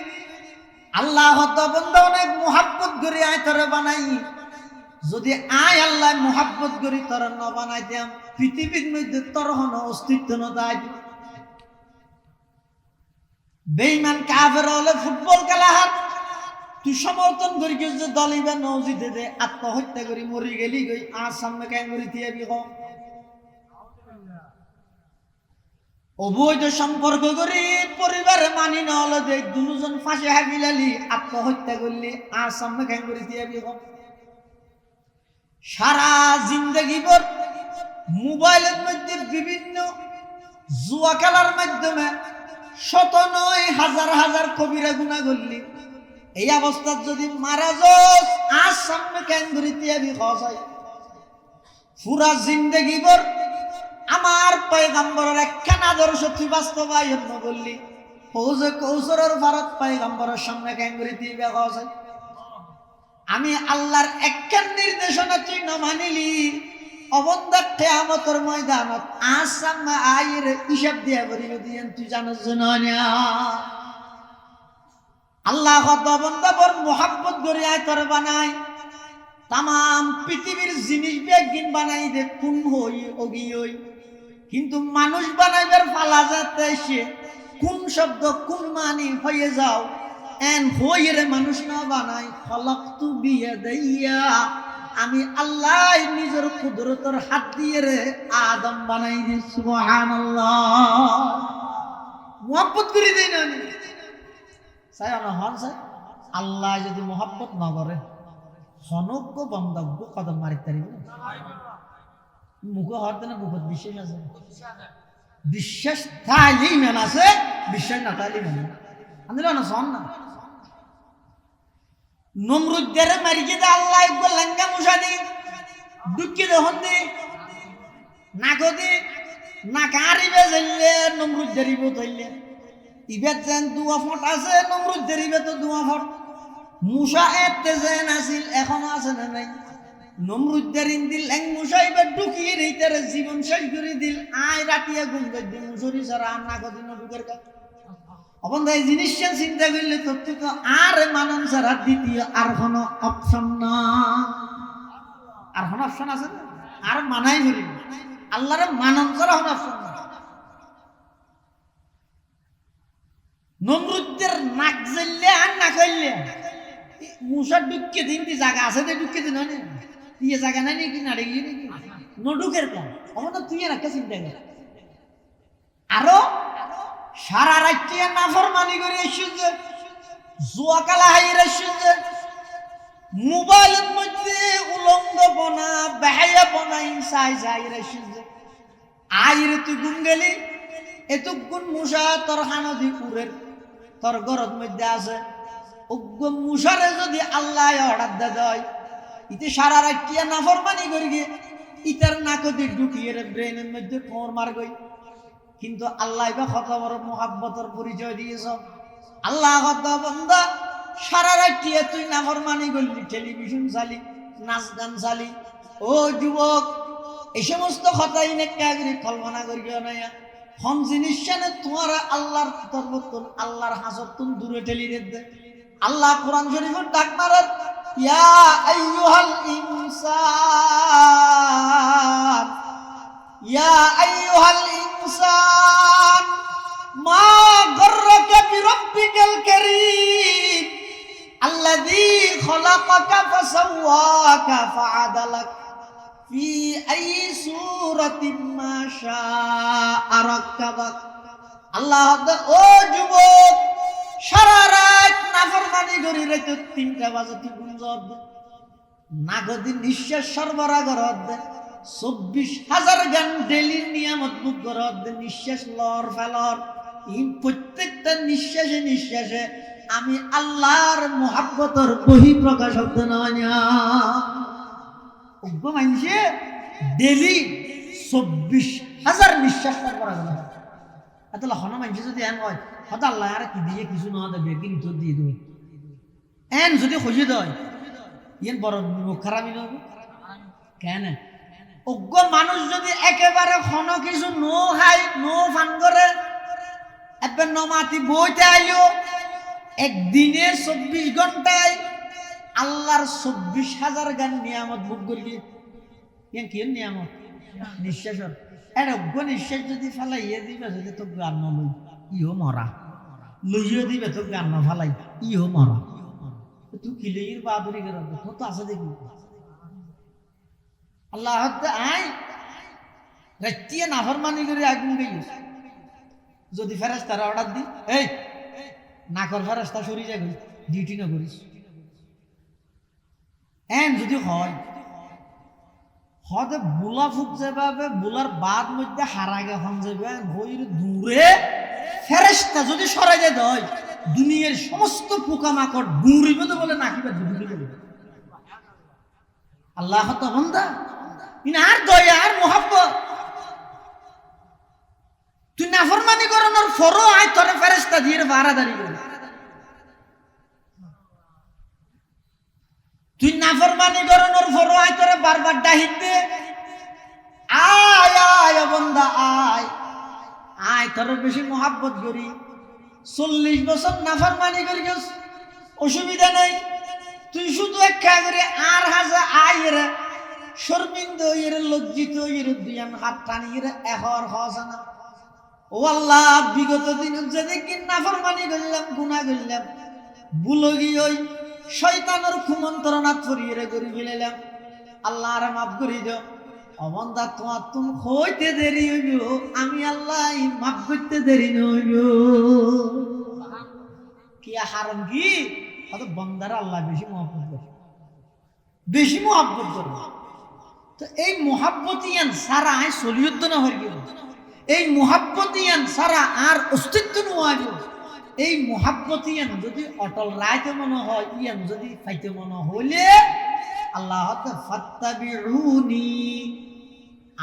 আল্লাহ হত বন্ধা অনেক মুহাব্বত করে আয় তোরে বানাই, যদি আয় আল্লাহ মুহাব্বত করি তোর ন বানাই দিয়াম, পৃথিবীর মধ্যে তোর হন অস্তিত্ব ন দায়। বেঈমান কাফের হলে ফুটবল খেলা হাত, তুই সমর্থন করি যে দলিবা নজিদে দে আত্মহত্যা করি মরি গেলি গই আর সামনে কেন করি দিয়াবি হ। অবৈধ সম্পর্ক করি পরিবারে মানি না হলে যে দুজন ফাঁসে হাবিলালি আত্মহত্যা করলি আর সামনে কেন করি দিয়াবি হ। সারা জিন্দগি ভর মোবাইলের মধ্যে বিভিন্ন জুয়া খেলার মাধ্যমে শত নয় হাজার হাজার কবিরা গুনাহ করলি, এই অবস্থায় যদি মারা যাস আর সামনে কেন করি দিয়াবি হয়। পুরা জিন্দগি ভর আমার পয়গম্বরের একখান আদর্শ তুই বাস্তবায়ন ন করলি, হৌজে কৌশলের ভারত পয়গম্বরের সামনে কেন করি দিবে হয়। আমি আল্লাহর একখান নির্দেশনা তুই ন মানিলি, অবন্দার কিয়ামতের ময়দানত আসাম আয়ের হিসাব দিয়া করিবে দিয়েন, তুই জানোস না। আল্লাহ কত বন্দা বর মোহাব্বত করে আয় তোর বানাই, তামাম পৃথিবীর জিনিস বেগিন বানাই দে কোন হই অগি হই, কিন্তু মানুষ বানাইবার ফালা যাতে সে কোন শব্দ কোন মানি হয়ে যাও এন হইরে মানুষ না বানাই। খলাকতু বিয়াদাইয়া, আমি আল্লাহ নিজের কুদরতের হাত দিয়ে রে আদম বানাই দি। সুবহানাল্লাহ। মুহাব্বত করে দেই না চাই না হন চাই। আল্লাহ যদি মুহাব্বত না করে হনজ্ঞ বন্ধজ্ঞ কদম মারি তারিব না। মুখ হরতে না বুকত বিশ্বাস আছে, বিশ্বাস থাইলেই মেন আছে, বিশ্বাস না থাইলেই মেন আমি না শোন না। নমরুদ্দের মারিকে দে আল্লাহ একবার লেঙ্গা মুসা দি দুঃখে দহন দি নাকো দি না কারিবে যাইলে নমরুদ্দের ইবে ধরলে ইবে যেন দুয়া ফট আছে নমরুদ্দের ইবে তো দুয়া ফট মুসা এতে যেন আসিল এখনো আছে না নাই নমরুদ্দের ইন্দিল ল্যাং মুসা ইবে ঢুকিয়ে রেইতার জীবন শেষ করে দিল আয় রাতিয়া ঘুম গদ্দি মুসরি সারা আর নাকো দিন ঢুকের কা অবন্ধা এই জিনিসটা চিন্তা করলে তথ্য আর মানন ছাড়া দ্বিতীয় আর কোনো অপশন না আর কোনো অপশন আছে না আর মানাই করি আল্লাহরে মানন ছাড়া কোনো অপশন না নমরুদ্দের নাক জ্বললে আর না করলে মুসার ঢুকিয়ে দিন দি জায়গা আছে তো ঢুকিয়ে দিন হয় না দিয়ে জায়গা নাই নাকি না রেগিয়ে নাকি নডুকের কাম অবন্ধা তুই আর একটা চিন্তা কর আরো সারা রাত্রে নাফরমানি করে এসেছে জুয়া খেলা হাইরে এসেছে মোবাইলের মধ্যে উলঙ্গপনা বেহায়াপনা ইনসাই যাইরে এসেছে আইরে তুই গুম গেলি এতক্ষণ মুসা তোর হানদি উড়ের তোর ঘরের মধ্যে আছে উগ্র মুসারে যদি আল্লাহ অর্ডার দে দেয় ইতে সারা রাত্রে নাফরমানি করি গে ইতার নাকদি ঢুকিয়ে ব্রেনের মধ্যে কোমর মার গই কিন্তু আল্লাহ বা কত বড় মোহাব্বতের পরিচয় দিয়েছ আল্লাহ কত বন্ধা সারা রাত্রিয়ে তুই নাফরমানি করলি টেলিভিশন চালি নাচ গান চালি ও যুবক এই সমস্ত কথাই নেকাগরি কল্পনা করিও না হন জিনিস তোমার আল্লাহর তরবতুন আল্লাহর হাসতুন দূরে ঠেলি দে আল্লাহ কোরআন শরীফের ডাক মারার ইয়া আইয়ুহাল ইনসান ইয়া আইয়ুহাল ইনসান মা গররাকা বিরাব্বিকাল কারীম আল্লাযী খলাকাকা ফাসাওয়াকা ফাআদালাক ফি আইয়ি সূরাতিন মা শাআ রাক্কাবাক আল্লাহ ও যুবক সারা রাত নাফরমানি করি রে 3টা বাজে তুই গুঞ্জব নাগদি নিঃশ্বাস সরবরাহ করদ 24,000 গান ডেলি নিয়ামত মুখ করদ নিঃশ্বাস লর ফেলর এই প্রত্যেকটা নিঃশ্বাসে নিঃশ্বাসে আমি আল্লাহর মোহাব্বতের বহি প্রকাশ হতে না উগ্র মানুষে ডেলি 24,000 নিঃশ্বাস সরবরাহ করে এত হন মানুষ যদি এন হয় হয়তো আল্লাহ আর কি দিয়ে কিছু না দেবে কি ভিতর দিয়ে দেবে এন যদি খুঁজে দেয় ইয়েন বড় খারাপই নয় কেন অজ্ঞ মানুষ যদি একেবারে ক্ষণ কিছু নো খাই নো ফান করে এবার নমাতি বইতে আইলো একদিনে 24 ঘন্টায় আল্লাহর 24,000 গান নিয়ামত ভোগ করলি ইয়েন কি নিয়ামত নিঃশ্বাসর এর অজ্ঞ নিঃশ্বাস যদি ফেলাইয়ে দিবে যদি তো গান নলই ইহো মরা লইও দিবে তো গান না ফেলাই ইহো মরা তুই কিলের বাহাদুরি করে তো আছে দেখি আল্লাহ আই রাত্রিয়ে নাফরমানি করে আগুন গেল যদি ফেরেশতার অর্ডার দি এই না কর ফেরেশতা সরি যাই ডিউটি না করিস এন যদি হয় হতে বুলা ফুক যাবে বুলার বাদ মধ্যে হারাগে হন যাবে হইর দূরে ফেরেশতা যদি সরাই যায় দয় দুনিয়ার সমস্ত পোকামাকড় দূরিবে তো বলে নাকিবে দূরে বলে আল্লাহ তো বান্দা আর দয়া আর মোহাব্বত তুই নাফরমানি করানোর ফরো আয় তোরে ফেরেশতা দিয়ে বাড়াদারি করে তুই নাফরমানি করানোর ফরো আয় তোরে বারবার ডাহিত দে আয় আয় বন্দা আয় আয় তোর বেশি মোহাব্বত করি 40 বছর নাফরমানি করি অসুবিধা নাই তুই শুধু একটা করে আর হাজা আয় রে শর্মিন্দ ইর লজ্জিত ইর দুয়ান হাত টানির এহর হসানা ও আল্লাহ বিগত দিন যেদিন নাফরমানি করলাম গুনাহ করলাম বুলগি ওই শয়তানের কুমন্ত্রণাত ফরিয়ে করে ফেলাম আল্লাহ আর মাফ করে দাও অবন্দা তোমার তুমি হইতে দেরি হইব আমি আল্লাহ মাফ করতে দেরি নইব কি হারাম কি হয়তো বন্দার আল্লাহ বেশি মহব্বত করে বেশি মহব্বত করে তো এই মোহাব্বতিয়ান সারা আয় চলিয়ত না হয়ে গেল এই মোহাব্বতিয়ান সারা আর অস্তিত্ব নোয়া এই মোহাব্বত ইয়ান যদি অটল রাইতে মনে হয়, ইয়ান যদি পাইতে মনে হইলে আল্লাহ ফাত্তাবিউনি,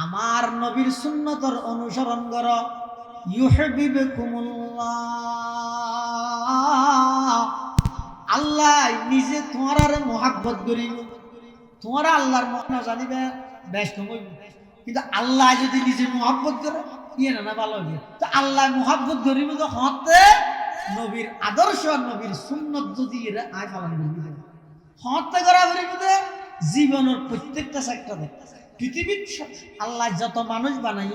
আমার নবীর সুন্নতর অনুসরণ কর, ইউহিব্বুকুমুল্লাহ, আল্লাহ নিজে তোমার মোহাব্বত করিব। তোমার আল্লাহর মনে জানিবে ব্যস্ত হইব, কিন্তু আল্লাহ যদি নিজে মোহাব্বত করে ইয়ে না ভালো হইবে। তো আল্লাহ মোহাব্বত করিব তো হতে নবীর আদর্শ নবীর সুন্নত যদি আয় পালন করিবে হতে করা করিব। জীবনের প্রত্যেকটা সেক্টরে পৃথিবীর আল্লাহ যত মানুষ বানাই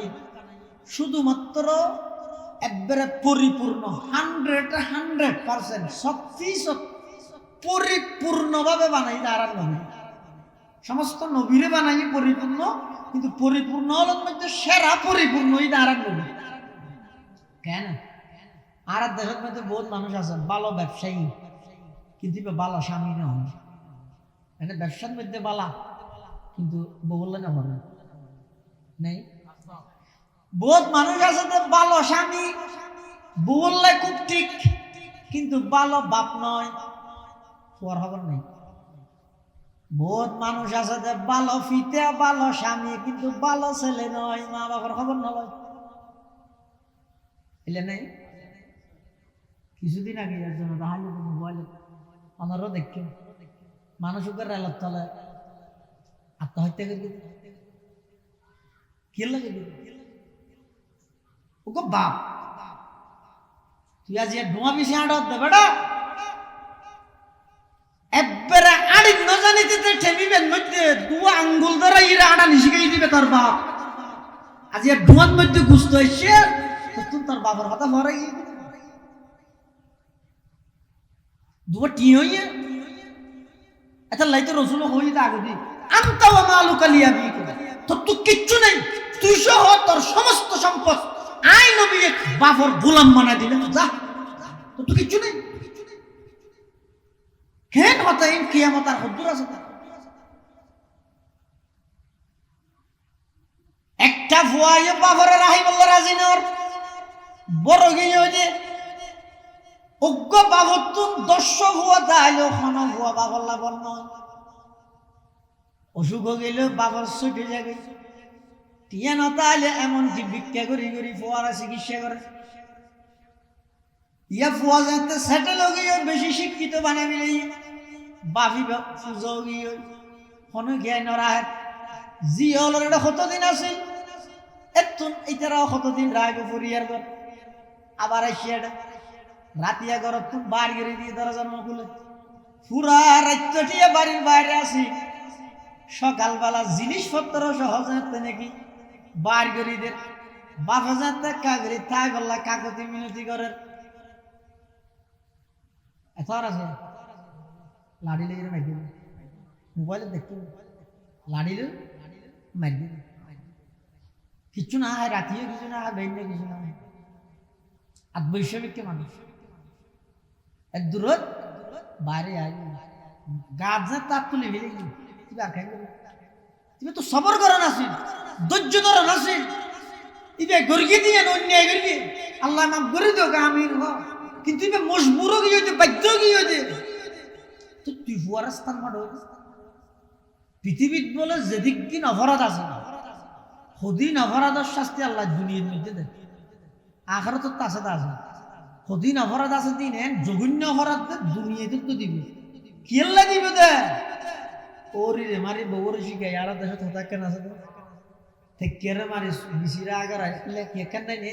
শুধুমাত্র একবারে পরিপূর্ণ 100% শক্তি পরিপূর্ণভাবে বানাই আর নবী। সমস্ত নবীরে বানাই পরিপূর্ণ, কিন্তু পরিপূর্ণ হলের মধ্যে সেরা পরিপূর্ণ আর নবী। কেন? আর দেশের মধ্যে বহুত মানুষ আছে ভালো ব্যবসায়ী, কিন্তু ভালো স্বামী না হয়। মানে ব্যবসার মধ্যে বালা, কিন্তু বললে না হবে নেই। বহুত মানুষ আছে ভালো স্বামী, বললে খুব ঠিক, কিন্তু ভালো বাপ নয়, তোর খবর নেই। বহুত মানুষ আছে যে ভালো ফিতে ভালো স্বামী, কিন্তু ভালো ছেলে নয়, মা বাবার খবর নয়। এলে নেই। কিছুদিন আগে একজন রাহালি মোবাইলে আমারও দেখি মানুষ উপর রেলত চলে আত্মহত্যা করে কি লাগে ওকে বাপ তুই আজ ডোয়া বেশি আড়ত দে বেটা একবারে আড়ি ন জানিতে ঠেমিবেন মধ্যে দু আঙ্গুল ধরা ইরা আড়া নিশিকাই দিবে তার বাপ। আজ ডোয়ার মধ্যে গুস্ত এসে তুই তার বাবার কথা ভরে গিয়ে দুটো টি হইয়ে আচ্ছা লাইতে রসুল হইতে আগে দি আনতা ওয়া মালুকা লিয়াবিকা, তো তুই কিচ্ছু নেই, তুই সহ তোর সমস্ত সম্পদ আই নবী বাপর গোলাম বানাই দিলে যা, তো তুই কিচ্ছু নেই। কেন হতে কিয়ামত আর হুজুর আছে? একটা ভুয়াইয়ে বাপরে রাহিবুল্লাহ রাজি নর বড় গিয়ে যে অজ্ঞ বাবতুন 10 ভুয়া তাইলো খান ভুয়া বাবল্লা বন্ন অসুখ গেল বাবার ছুটে যাবে টিয়া না তাইলে এমনকি ভিক্ষা করি করি ফুয়ারা চিকিৎসা করে ইয়া ফুয়া যাতে সেটেল গিয়ে বেশি শিক্ষিত বানাবি বাফি পুজো গিয়ে কোনো জ্ঞান রায় জি হলের এটা কতদিন আছে এতুন এটারাও কতদিন রায় ফুরিয়ার ঘর আবার আসিয়া রাতিয়া ঘর খুব বার গেড়ে দিয়ে দরজা খুলে পুরা রাত্যটিয়া বাড়ির বাইরে আসি সকালবেলা জিনিসপত্র সহজে নাকি বার গড়িদের বাপা যাতে কাগরি তাই বললা কাকতি মিনতি করে এত আছে লাড়ি লেগে মারি মোবাইলে দেখতে লাড়িলে মারি কিচ্ছু না হয় রাতিও কিছু না হয় বেঞ্জে কিছু না হয় আর বৈষয়িককে মানুষ এক দূরত বাইরে আই গাছ যা তাপ তুলে ফেলে তুমি তো সবর করেন আসিল ধৈর্য ধরেন আসিল ইবে গর্গি দিয়ে অন্যায় করবি আল্লাহ মাফ করে দিও আমির হ কিন্তু ইবে মজবুরও গিয়ে হইতে বাধ্য গিয়ে হইতে তো তুই হুয়ার স্থান মাঠ পৃথিবীত বলে যেদিক দিন অপরাধ আছে সদিন অপরাধের শাস্তি আল্লাহ দুনিয়ার মধ্যে দেয় আখারও তো তাছে আছে সদিন অপরাধ আছে দিন জঘন্য অপরাধ দুনিয়াতে তো দিবে কেল্লা দিবে দে ওরি রে মারি বউরে শিখাই আর দেশে থাকা কেন আছে থেকে মারি বিশিরা আগার আসলে কেন নাই নে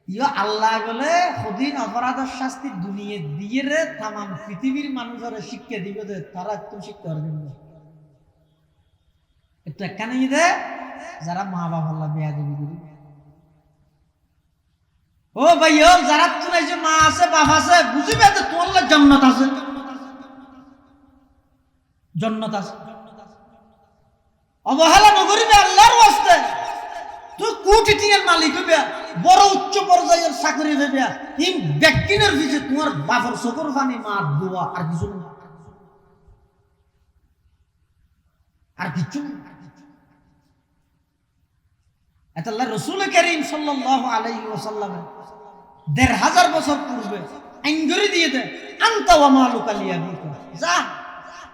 ইয় আল্লাহ বলে সদিন অপরাধের শাস্তি দুনিয়া দিয়ে রে তাম পৃথিবীর মানুষের শিক্ষা দিবে দে তারা একটু শিক্ষা অর্জন একটু একখানে দে যারা মা বাবা আল্লাহ বেয়া দেবী করি ও ভাই ও যারা তুমি যে মা আছে বাপ আছে বুঝিবে যে তোর জান্নাত আছে জান্নাত আছে অবহেলা নগরিবে আল্লাহর ওয়াস্তে তুই কোটি টিয়ার মালিক হইবে বড় উচ্চ পর্যায়ের চাকরি হইবে ইন ব্যক্তিনের পিছে তোমার বাপের চোখের পানি মা দোয়া আর কিছু না আর কিছু না এটা আল্লাহ রাসূল কারীম সাল্লাল্লাহু আলাইহি ওয়াসাল্লাম 1,500 বছর পূর্বে আইনগরি দিয়ে দে আনতা ওয়া মালুকা লিয়াবিকা, যা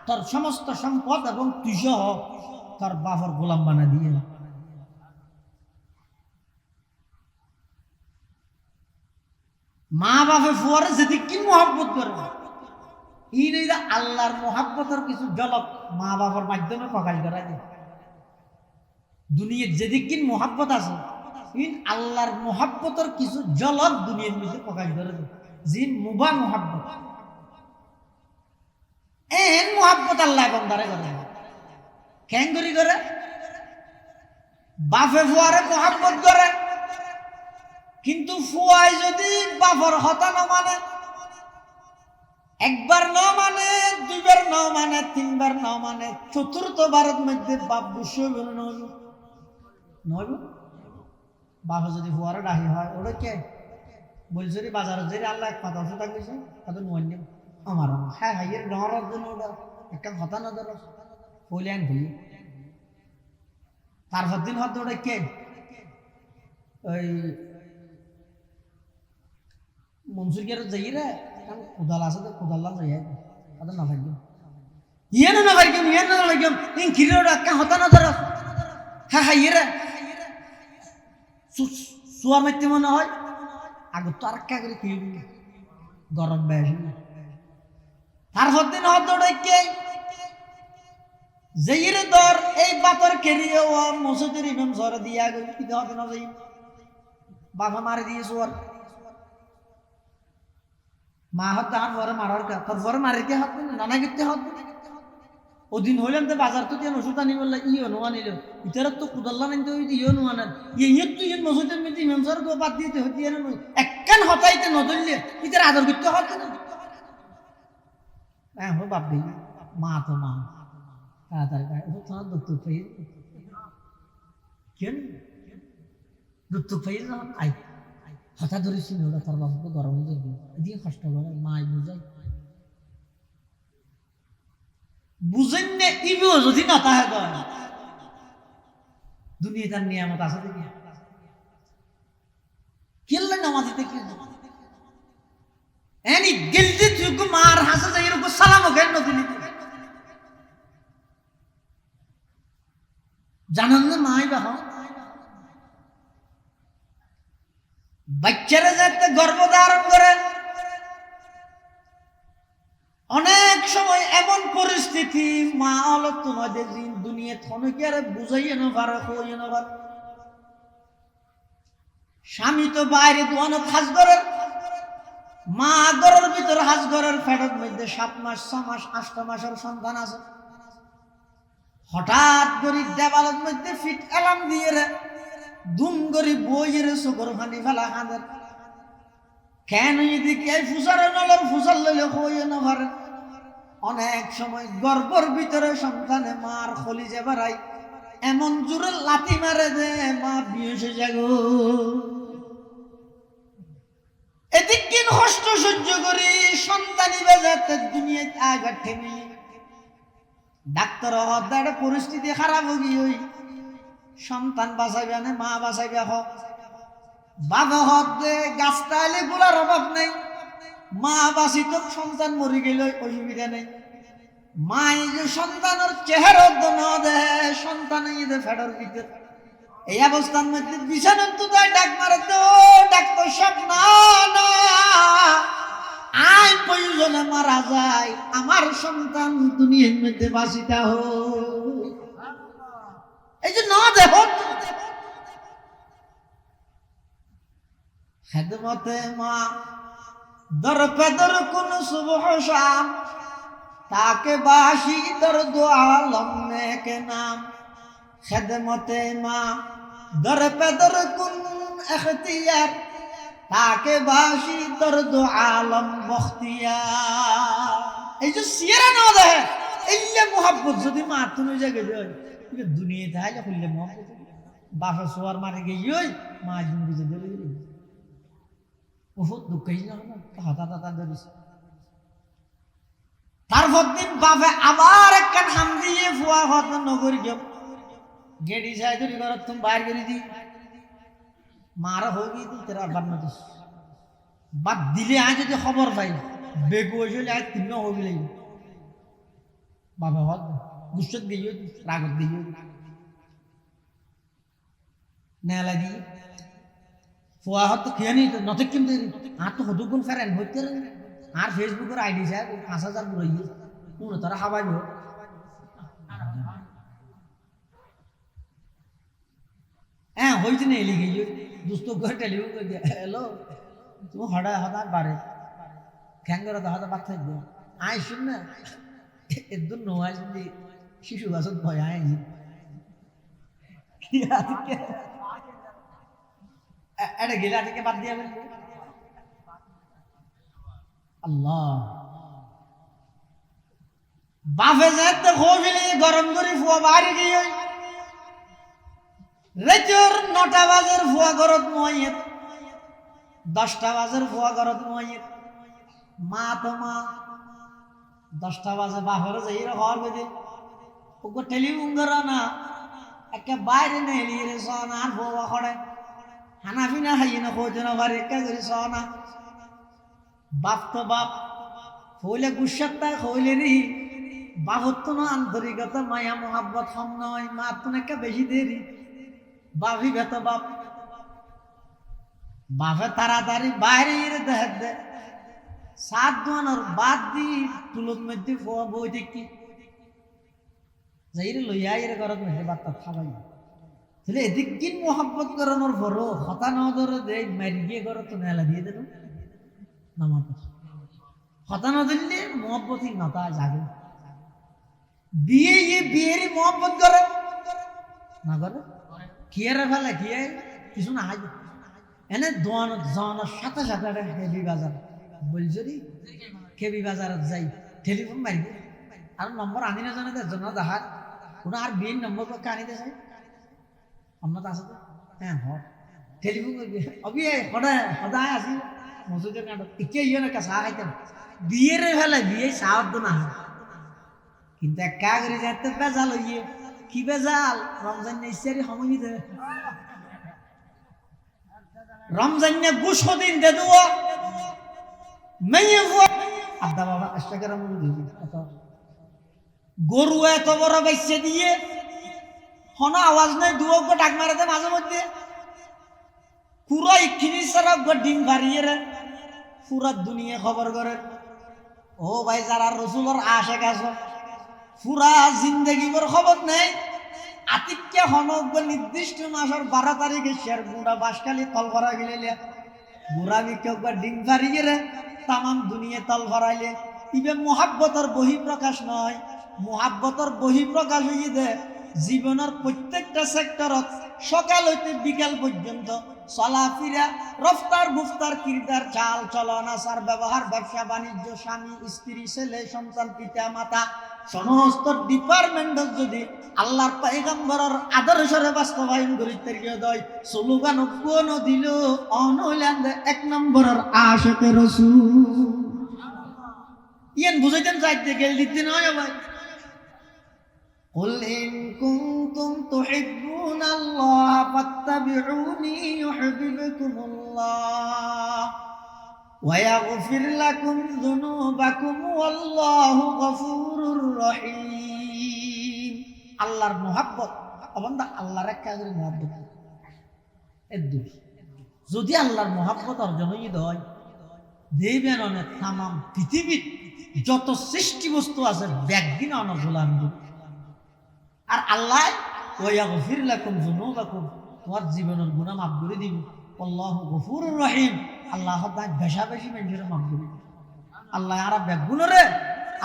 তোর সমস্ত সম্পদ এবং তুই সহ তোর বাবার গোলাম বানা দিয়ে। মা বাপে ফুয়ারে যদি কি মহব্বত করে ইরা আল্লাহর মহাব্বতের কিছু ঝলক মা বাবার মাধ্যমে প্রকাশ করা যায়। দুনিয়ার যেদিকিন মহাব্বত আছে ইন আল্লাহর মহাব্বতের কিছু ঝলক দুনিয়ার মধ্যে প্রকাশ করে যায়। জিন মুবা মহাব্বত এন মহাব্বত আল্লাহ বান্দারে করে। কেন করে? বাপে ফুয়ারে মহাব্বত করে, কিন্তু ফুয়াই যদি বাপর হতা না মানে, একবার ন মানে, দুইবার ন মানে, তিনবার ন মানে, চতুর্থ বারের মধ্যে বাপ বুঝে বলে নইব নইব। বাপ যদি ফুয়ারে ডাহি হয় ওটা কে বলছে রে বাজারে যে আল্লাহ এক পাতা ওষুধ থাকছে তাদের নোয়ান নিম আমার হ্যাঁ হাইয়ের ডরার জন্য ওটা একটা হতা না ধর বলে আন ভুলি। তারপর দিন হয়তো ওটা কে ওই মনসুর কে যাই রে কোদাল আছে তো কোদাল যাই তাদের না থাকবে ইয়ে না পারিম ইয়ে না লাগিম ইন কিরে ওটা একটা হতা না ধর হ্যাঁ হাইয়ে রে সুয়ার মাইতে মনে হয় আগে তো আর করে খেয়ে গরম বেশ। তারপর দিন হয়তো ওটা কে যেইরে দর এই বাতর কেরিয়ে ও মসজিদের ইমাম সর দিয়া গই কি হবে না যাই বাবা মারি দিয়ে সোয়ার মা হতে আর পরে মারার কা তোর পরে মারি কে হাত নানা গিতে হাত ওদিন হইলাম তো বাজার তো দিয়ে ওষুধ আনি বললা ইও নোয়া নিল ইতার তো কুদাল্লা নাইতে হইতে ইও নোয়া নেন ইয়ে তো ইয়ে মসজিদের মধ্যে ইমাম সর তো বাদ দিতে হইতে না একখান হতাইতে নদললে ইতার আদর করতে হতো না। হ্যাঁ হো বাপ দিই মা তো মা তাড়াতাড়ি তোমার দত্তক পেয়ে কেন দত্তক পেয়ে যখন আই হঠাৎ ধরেছি ওটা তার বাবুকে গরম হয়ে যাবে এদিকে কষ্ট করে মাই বুঝাই বুঝেন না ইবিও যদি না তাহে দুনিয়া তার নিয়ামত আছে দেখি কেল্লা নামাজিতে কি এনি গিলতে তুই মার হাসা যাই এরকম সালাম কেন দিলি জানান না মাই বাবা বাচ্চারা যাতে গর্ভ ধারণ করে অনেক সময় এমন পরিস্থিতি মা হলো তোমাদের দুনিয়া থনকে আর বুঝাইয়ে না পারে হইয়ে না পারে। স্বামী তো বাইরে দোয়ানো হাজ করেন মা গরের ভিতরে হাজ করের ফেরত মধ্যে 7 মাস 6 মাস 8 মাসের সন্তান আছে। হঠাৎ করে দেওয়ালের মধ্যে ফিট এলাম দিয়ে রে দুম করে বইয়ের চোখর ফানি ফেলা হাঁদের কেন এদিকে ফুসারে নলর ফুসার লইলে হইয়ে না পারে। অনেক সময় গর্ভর ভিতরে সন্তানে মার খলিজে বেড়াই এমন জোরে লাথি মারে দে মা বিয়ে যাগো এদিক কিন কষ্ট সহ্য করি সন্তানি বেজাতে দুনিয়ায় আগা ঠেমি ডাক্তার হদ্দার পরিস্থিতি খারাপ হই হই সন্তান বাঁচাইবে না মা বাঁচাইবে হোক বাবা হদ্দে গাছটা এলে গোলার অভাব নেই মা বাঁচিত সন্তান মরি গেল অসুবিধা নেই। মা এই যে সন্তানের চেহারা ন দেয় সন্তান ফেডার ভিতর এই অবস্থার মধ্যে বিছানার তো ডাক মারে তো ডাক্তার সব না আই প্রয়োজনে মারা যায় আমার সন্তান দুনিয়ার মধ্যে বাঁচিতা হোক এই যে না দেহ খেদমতে মা দর পেদর কোন সুবহ শাম তাকে বাসি দর দো আলম কে নাম খেদমতে মা দর পেদর কোন এখতিয়ার তাকে বাসি দর দো আলম বখতিয়ার। এই যে সিয়ারা না দেয় এই মোহাব্বত যদি মা তুমি জাগে দেয় দুনিয়া তাহলে করলে মোহাব্বত বাসা সোয়ার মারে গিয়ে মা দিন বুঝে দেবে বহুত দুঃখই না হঠাৎ হঠাৎ ধরেছে। তারপর দিন বাপে আবার একটা হাম দিয়ে ফুয়া হত নগর গেল গেড়ি যাই ধরি ঘর তুমি বাইর করে দি মারা হোগি তেরা বান্ন দিস বাদ দিলে আয় যদি খবর পাই বেগু হইলে আয় তিন্ন হবি লাগিব বাবা হত গুছত গিয়ে রাগত দিয়ে নেলা দিয়ে ফুয়া হত তো খেয়ে নি নতে কিন্তু আর তো হদুগুন ফেরেন হইতে আর ফেসবুকের আইডি চাই 5,000 রই কোন তারা হাবাই হ্যাঁ হইতে নেই লিখে দুস্থ করে টেলিফোন করে দিয়ে হ্যালো তুমি হঠাৎ হঠাৎ বাড়ে খ্যাং করে তো হঠাৎ বাদ থাকবে আয় শুন না এর নয় যদি শিশু গাছত ভয় আয় এটা গেলা থেকে বাদ দিয়ে আল্লাহ বাফে যেতে খোঁজলি গরম করে ফুয়া বাড়ি গিয়ে রেচর 9টা বাজের ফুয়া গরত মহিত 10টা বাজের ফুয়া গরত মহিত মা তো মা 10টা বাজে বাহর যাই হর বেদে ওকে টেলিফোন করা না একটা বাইরে নেলি রে সোনা আর ফুয়া খড়ে হানাফিনা হাই না খোঁজে না বাড়ি একা করে সোনা বাপ তো বাপ হইলে গুসাত্তা হইলে রি বাপত তো না আন্তরিকতা মায়া মোহাব্বত হম নয় মা তো একটা বেশি দেরি বাপি বেত বাপ বাপে তাড়াতাড়ি বাইরে দেখ দে 7 দোয়ানোর বাদ দি তুলত মধ্যে ফোয়া বই দেখি যাইরে লইয়া এর ঘরত মধ্যে বার্তা খাবাই তাহলে এদিক দিন মোহাব্বত করানোর পরও হতা নদর দে মারি গিয়ে ঘর তো নেলা দিয়ে দিল নামাজ হতা না দিলে মোহাব্বতই নতা জাগে বিয়েরই মোহাব্বত করে না করে কিয়ারে ফেলে কিয়ে কিছু না হাজ এনে দোয়ানো জানার সাথে সাথে হেভি বাজার বলছো রে কেবি বাজারত যাই টেলিফোন মারি আর নম্বর আনি না জানে জন্য দেখার কোনো আর বিয়ের নম্বর পক্ষে আনিতে চাই অন্যত আছে তো হ্যাঁ টেলিফোন করবি অবি সদায় আসি মসজিদের কাণ্ড একে ইয়ে না চাহ খাইতাম বিয়ের ফেলে বিয়ে চাওয়ার না কিন্তু একা করে যাতে বেজাল হইয়ে কি বেজাল রমজান ইচ্ছারি সময় নিতে রমজান গুস দিন দে দেবো মেয়ে আদা বাবা ইনস্টাগ্রাম গরু এত বড় বেচে দিয়ে হন আওয়াজ নাই দুয়োগ ডাক মারাতে মাঝে মধ্যে পুরো ইখিনি সারা ডিম বাড়িয়ে রে পুরা দুনিয়া খবর করে ও ভাই যারা রসুলের আশে গেছ পুরা জিন্দগির খবর নেই আতিককে হনক নির্দিষ্ট মাসের 12 তারিখে শের গুড়া বাসকালি তল ভরা গেলে বুড়া বিকে ডিম বাড়িয়ে রে তামাম দুনিয়া তল ভরাইলে ইবে মোহাব্বতের বহিঃপ্রকাশ নয় মোহাব্বতের বহিঃপ্রকাশ হইয়ে দে জীবনের প্রত্যেকটা সেক্টরত সকাল হইতে বিকাল পর্যন্ত চলাফেরা রফতার গুফতার কিরদার চাল চলন আচার ব্যবহার ব্যবসা বাণিজ্য স্বামী স্ত্রী ছেলে সন্তান পিতা মাতা সমস্ত ডিপার্টমেন্ট যদি আল্লাহর পয়গম্বরের আদর্শরে বাস্তবায়ন করিতে দেয় স্লোগান কোন দিল অনলান্ড 1 নম্বরের আশিকে রাসূল ইয়ান বুঝাইতেন যাইতে গেল দিতে নয় ভাই قل إن كنتم تحبون الله فاتبعوني يحببكم الله ويغفر لكم ذنوبكم والله غفور رحيم আল্লাহর মোহাব্বত অবন্দা আল্লাহর একটা করে মোহাব্বত এদুর যদি আল্লাহর মোহাব্বত অর্জন হই হয় দেবেন অনেক তামাম পৃথিবীর যত সৃষ্টি বস্তু আছে ব্যাগদিন অনজলান আর আল্লাহ ওয়াগফির লাকুম যুনুবাকুম তোমার জীবনের গুনাহ মাফ করে দিব আল্লাহু গফুরুর রহিম আল্লাহ তাআলা বেশি মানুষের মাফ করে আল্লাহ আর বেগুনরে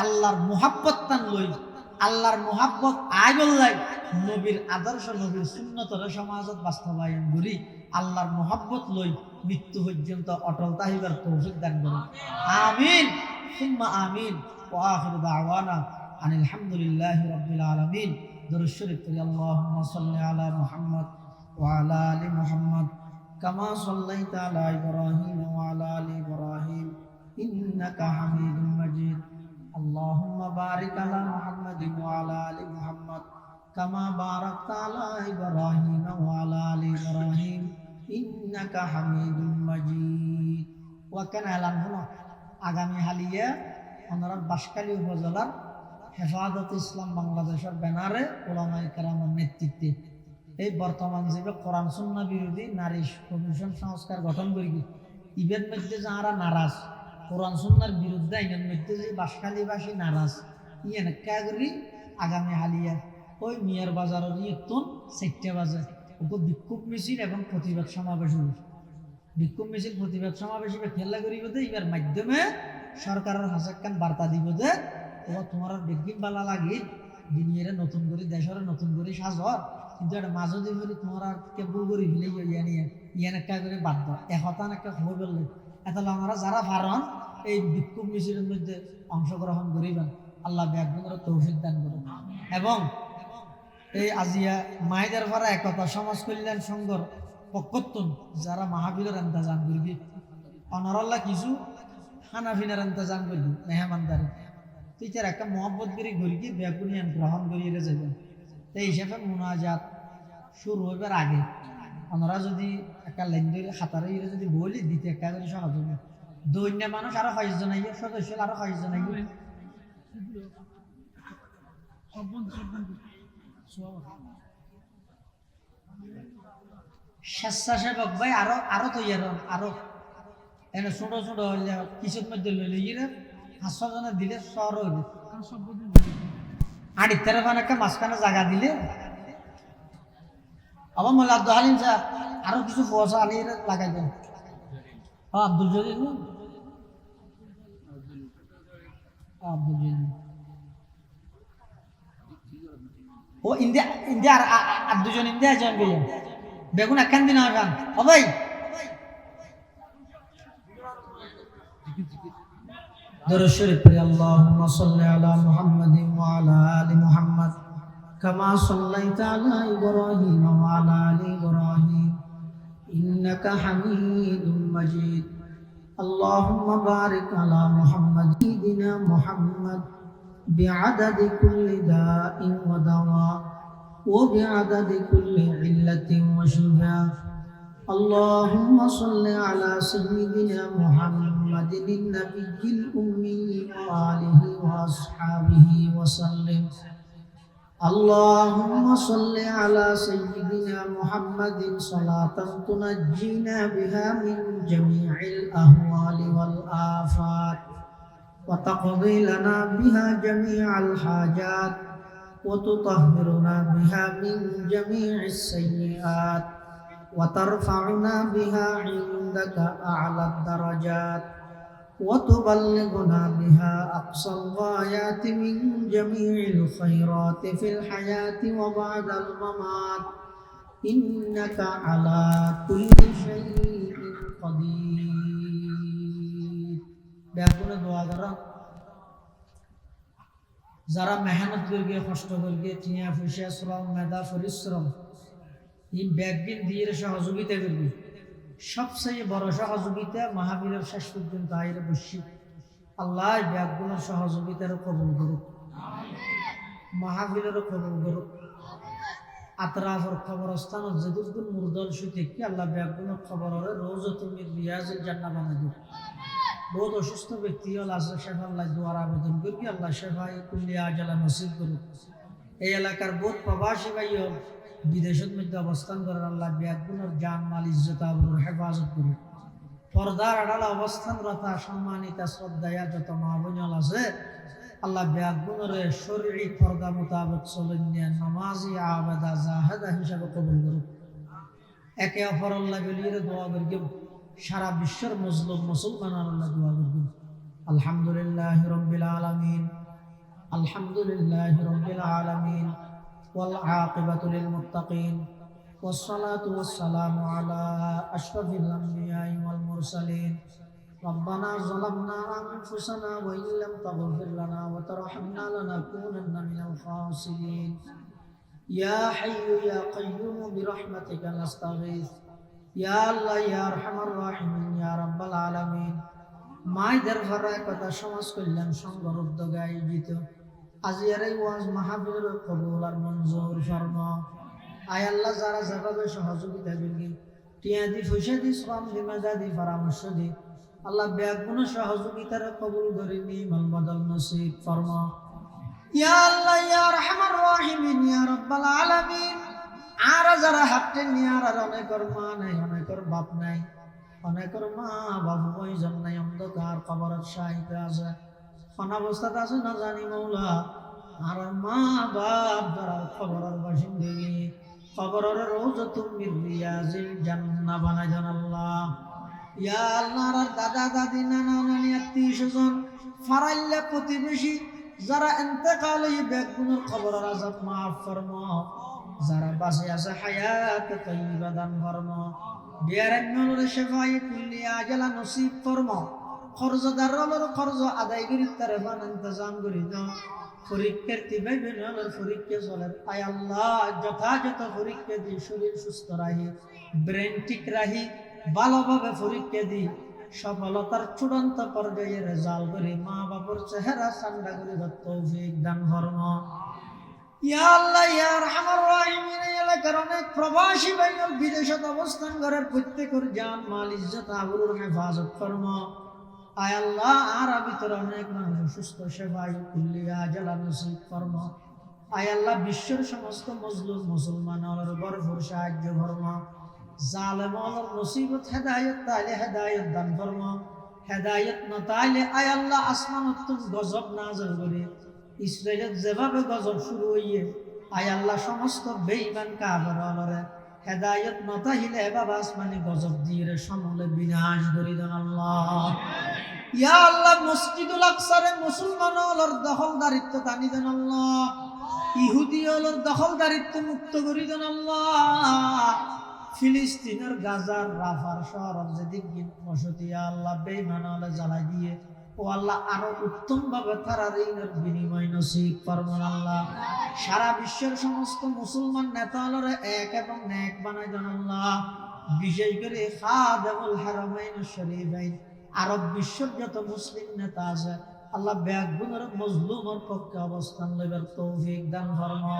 আল্লাহর মোহাব্বত তান লই আল্লাহর মোহাব্বত আয় বললাই নবীর আদর্শ নবীর সুন্নতর সমাজত বাস্তবায়ন করি আল্লাহর মোহাব্বত লই মৃত্যু পর্যন্ত অটল তাহিবার তৌফিক দান করুন আমিন সুম্মা আমিন ওয়া আখিরু দাওয়ানা আনিল হামদুলিল্লাহি রাব্বিল আলামিন দরুদ শরীফ পড়ি আল্লাহুম্মা সাল্লি আলা মুহাম্মদ ওয়া আলা আলি মুহাম্মদ কামা সাল্লাইতা আলা ইব্রাহিম ওয়া আলা আলি ইব্রাহিম ইন্নাকা হামিদুম মাজিদ আল্লাহুম্মা বারিক আলা মুহাম্মাদিন ওয়া আলা আলি মুহাম্মদ কামা বারাকতা আলা ইব্রাহিম ওয়া আলা আলি ইব্রাহিম ইন্নাকা হামিদুম মাজিদ ওয়াকান এলান হলো আগামী হালিয়া ওনার বাঁশখালী উপজেলার হেফাজত ইসলাম বাংলাদেশের ব্যানারে ওলামায়ে কেরামের নেতৃত্বে এই বর্তমান যুগে কোরআন সুন্নাহ বিরোধী নারী কমিশন সংস্কার গঠন করি ইভের মধ্যে যারা নারাজ কোরআন সুন্নাহর বিরুদ্ধে আইনের মধ্যে যে বাঁশখালীবাসী নারাজ ইয়ে করি আগামী হালিয়া ওই মিয়ার বাজার ইয়তুন 4টা বাজে ওকে বিক্ষোভ মিছিল এবং প্রতিবাদ সমাবেশ হবে বিক্ষোভ মিছিল প্রতিবাদ সমাবেশ খেলা করিব যে এবার মাধ্যমে সরকারের হাসাক্কান বার্তা দিব যে তোমার বিজ্ঞান বালা লাগি দুনিয়ারে নতুন করে দেশের নতুন করে সাজর কিন্তু এটা মাঝে দিয়ে বলি তোমার আর কেবল করি ফেলে ইয়ান একটা করে বাদ দাও একতা একটা খবর বললে এত আমরা যারা পারন এই বিক্ষোভ মিছিলের মধ্যে অংশগ্রহণ করিবেন আল্লাহ ব্যাগুনের তৌফিক দান করুন এবং এই আজিয়া মায়েদের ভাড়া একতা সমাজ কল্যাণ সংঘর পক্ষত্তন যারা মাহফিলের ইন্তজাম করবি অনারাল্লাহ কিছু খানাফিনার ইন্তজাম করবি মেহমানদারি তুই তার একটা মহব্বত করে ঘুরি ব্যাগুনি গ্রহণ করিয়ে যাবেন এই হিসাবে মুনাজাত শুরু হইবার আগে ওনারা যদি একটা লাইন ধরে হাতারে যদি বলি দিতে একটা করে সহজ হবে দৈন্য মানুষ আরো 5 জন আইবে সদস্য আরো 5 জন আইবে স্বেচ্ছাসেবক ভাই আরো আরো তৈরি আরো এনে ছোট ছোট হইলে কিছুর মধ্যে লইলে ইয়ে 500 জনে দিলে শহর হইবে আর ইত্যাদি একটা মাঝখানে জায়গা দিলে আবার মোল্লা আব্দুল হালিম সাহেব আরো কিছু পয়সা আনি লাগাই দেন আব্দুল জলিল আব্দুল জলিল ও ইন্ডিয়া ইন্ডিয়া আর দুজন ইন্ডিয়া জয়েন করলেন বেগুন একখান দিন হবেন ও ভাই درود شریف پڑھیں اللهم صل علی محمد وعلى آل محمد كما صليت على إبراهيم وعلى آل إبراهيم إنك حميد مجيد اللهم بارك على محمد سيدنا محمد بعدد كل داء ودواء وبعدد كل علة وشفاء اللهم صل على سيدنا محمد النبي الأمي وآله وأصحابه وسلم اللهم صل على سيدنا محمد صلاة تنجينا بها من جميع الأهوال والآفات وتقضي لنا بها جميع الحاجات وتطهرنا بها من جميع السيئات وترفعنا بها عندك أعلى الدرجات وتبلغنا بها أقصى الغايات من جميع الخيرات في الحياة وبعد الممات إنك على كل شيء قدير ব্যাকুলে দোয়া করা যারা মেহনত করবে কষ্ট করবে টিয়া পয়সা শ্রম মেধা পরিশ্রম এই ব্যাগবিন দিয়ে সহযোগিতা করবে সবচেয়ে বড় সহযোগিতা মাহফিলের শেষ পর্যন্ত আইরে বসি আল্লাহ ব্যাগগুলোর সহযোগিতারও কবুল করুক মাহফিলেরও কবুল করুক আতরাফর খবরস্থান যেদুদ্দিন মুরদল সুতে কি আল্লাহ ব্যাগগুলোর খবর হলে রোজ তুমি রিয়াজের জান্নাত বানাই দিও বহুত অসুস্থ ব্যক্তি হল আসলে শেফা আল্লাহ দোয়ার আবেদন করি আল্লাহ শেফাই কুল্লিয়া আজালা নসিব করুক এই এলাকার বহুত প্রবাসী ভাই হল বিদেশের মধ্যে অবস্থান করার আল্লাহ ব্যাগগুলোর জান মাল ইজ্জত আবরুর হেফাজত করুক পর্দার আড়ালে অবস্থানরতা সম্মানিতা শ্রদ্ধায়া যত মা বোনল আছে আল্লাহ ব্যাগগুলোর শরীরিক পর্দা মোতাবেক চলনিয়া নামাজি আবেদা জাহেদা হিসাবে কবুল করুক একে অপর আল্লাহ বলিয়ে দোয়া করি সারা বিশ্বের মুসলিম মুসলমান আল্লাহ দোয়া করি আলহামদুলিল্লাহ রাব্বিল আলামিন আলহামদুলিল্লাহ রাব্বিল আলামিন والعاقبة للمتقين والصلاة والسلام على أشرف الأنبياء والمرسلين ربنا ظلمنا أنفسنا وإن لم تغفر لنا وترحمنا لنكونن من الخاسرين يا حي يا قيوم برحمتك نستغيث يا الله يا أرحم الراحمين يا رب العالمين মায়েদের ঘরে কথা সমাজ কল্যাণ সংঘর উদ্যোগে আয়োজিত আজিয়ার এই ওয়াজ মাহফিলের কবুল আর মঞ্জুর ফরমা আয় আল্লাহ যারা যেভাবে সহযোগিতা করবি টিয়া দি পয়সা দি শ্রম দি মেজা দি পরামর্শ দি আল্লাহ ব্যাগুণ সহযোগিতার কবুল করে নির্মল বদল নসিব ফরমা। ইয়া আল্লাহ ইয়া রহমান রহিমিন ইয়া রাব্বাল আলামিন। আর যারা হাঁটতে নিয়ে আর অনেকের মা নাই, অনেকের বাপ নাই, অনেকের মা বাবু বইজন নাই, অন্ধকার কবরের সাহিত্যে আছে, কোন অবস্থাতে আছে না জানি মৌলা। আর মা বাপ যারা কবরের বাসিন্দগি, কবরের রওজাতুম মিন রিয়াজিল জান্নাহ বানাই দেন আল্লাহ। ইয়া আল্লাহ, আর দাদা দাদি নানা নানি আত্মীয় স্বজন ফারাইল্লা প্রতিবেশী যারা ইন্তেকাল হয়ে বেগুনের কবরের আযাব মাফ ফরমা। যারা বাঁচে আছে হায়াত তাইয়্যিবা দান ফরমা। বিয়ারান্নর শেফাই কুল্লি আজালা নসিব ফরমা। কর্জদারর কর্জ আদায় করি তার বান ইন্তজাম করি দাও। পরীক্ষার্থী ভাইবেনর পরীক্ষা চলে, আয় আল্লাহ যথাযথ পরীক্ষা দি শরীর সুস্থ রাহি, ব্রেন ঠিক রাহি, ভালোভাবে পরীক্ষা দি সফলতার চূড়ান্ত পর্যায়ে রেজাল্ট করে মা বাবার চেহারা ঠান্ডা করে তৌফিক দান ফরমা। ইয়া আল্লাহ ইয়া রহমান রহিমিন, এলাকার অনেক প্রবাসী ভাইয়ের বিদেশত অবস্থান করার প্রত্যেকের জান মাল ইজ্জত আবরুর হেফাজত ফরমা। আয় আল্লাহ, আর ভিতর অনেক মানুষ সুস্থ সেবাই কুল্লিয়া জালা নসিব ফরমা। আয় আল্লাহ, বিশ্বের সমস্ত মজলুম মুসলমানের ভরপুর সাহায্য ফরমা। জালেমর নসিবত হেদায়েত তাইলে হেদায়েত দান ফরমা। হেদায়েত না তাইলে আয় আল্লাহ আসমানত গজব নাযিল করে। ইসরায়েলত যেভাবে গজব শুরু হইয়ে আয় আল্লাহ সমস্ত বেঈমান কাফেররে হেদায়েত না তাইলে বাবা আসমানে গজব দিয়ে সমূলে বিনাশ করে দেন আল্লাহ। ইয়া আল্লাহ, মসজিদুল আকসারে মুসলমানর দখলদারিত্ব টানি দেন আল্লাহ। ইহুদিয়র দখলদারিত্ব মুক্ত করে দেন আল্লাহ। ফিলিস্তিনের গাজার রাফার শহর যেদিক বসতি আল্লাহ বেঈমানরে জ্বালাই দিয়ে ও আল্লাহ আরো উত্তম ভাবে তারা ঋণের বিনিময় নসিব ফরমান আল্লাহ। সারা বিশ্বের সমস্ত মুসলমান নেতালরে এক এবং নেক বানাই দেন আল্লাহ। বিশেষ করে খাদেমুল হারামাইন শরীফাইন আরব বিশ্বের যত মুসলিম নেতা আছে আল্লাহ ব্যাগুনের মজলুমের পক্ষে অবস্থান লইবার তৌফিক দান ফরমা।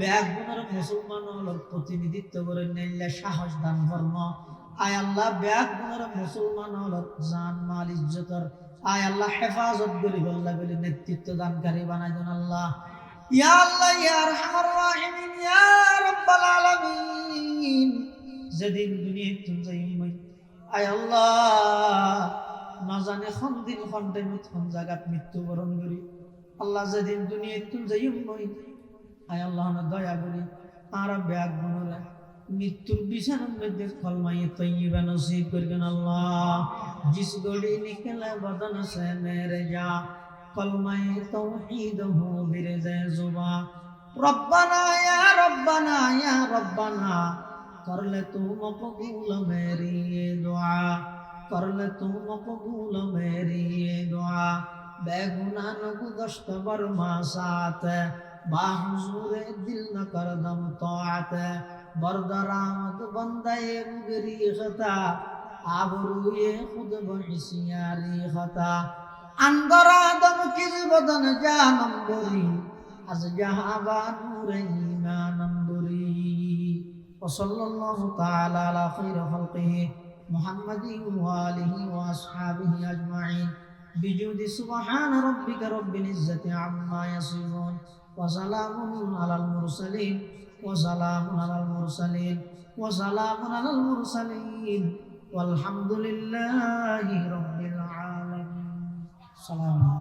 ব্যাগুনের মুসলমানের প্রতিনিধিত্ব করে নিলে সাহস দান ফরমা। আয় আল্লাহ, ব্যাগুনের মুসলমানের জান মাল ইজ্জতের আয় আল্লাহ হেফাজত করি বল্লা বলি নেতৃত্ব দানকারী বানাই দেন আল্লাহ। ইয়া আল্লাহ ইয়া রহমান রহিমিন ইয়া রাব্বাল আলামিন। যেদিন দুনিয়া তুমি যাইমই আয় আল্লাহ না জানে কোন দিন কোন টাইমে কোন জায়গাত মৃত্যুবরণ করি আল্লাহ। যেদিন দুনিয়া তুমি যাইমই আয় আল্লাহ না দয়া করি আর ব্যাগ গুণরা মৃত্যুর বিছানার মধ্যে কলমায়ে তৈয়বা নসিব করবেন আল্লাহ। जिस गोली निकले बदन से मेरे जा कलमाए तौहीद हो बिरज़े जुबा। रब्बना या रब्बना या रब्बना कर ले तू मकबूल मेरी ये दुआ, कर ले तू मकबूल मेरी ये दुआ। बेगुनाह न गुज़श्त बरमा साथ बाहुज़ूरे दिल न कर दम तौअत। बरदरामद बंदे मुगरी खता आबरूए खुद बहिसियारी खता। अंदर आदम किस बदन जानम बुरी अज जहाबा नूर ईमानम बुरी। वसल्लल्लाहु ताला अला खैर खल्क़िही मुहम्मदिन व आलिहि व अस्हाबिहि अजमाइन बिजुदी सुब्हान रब्बिका रब्बिल इज्जति अम्मा यसिफून व सलामुन अलल मुरसलीन व सलामुन अलल मुरसलीन व सलामुन अलल मुरसलीन والحمد لله رب العالمين. سلام.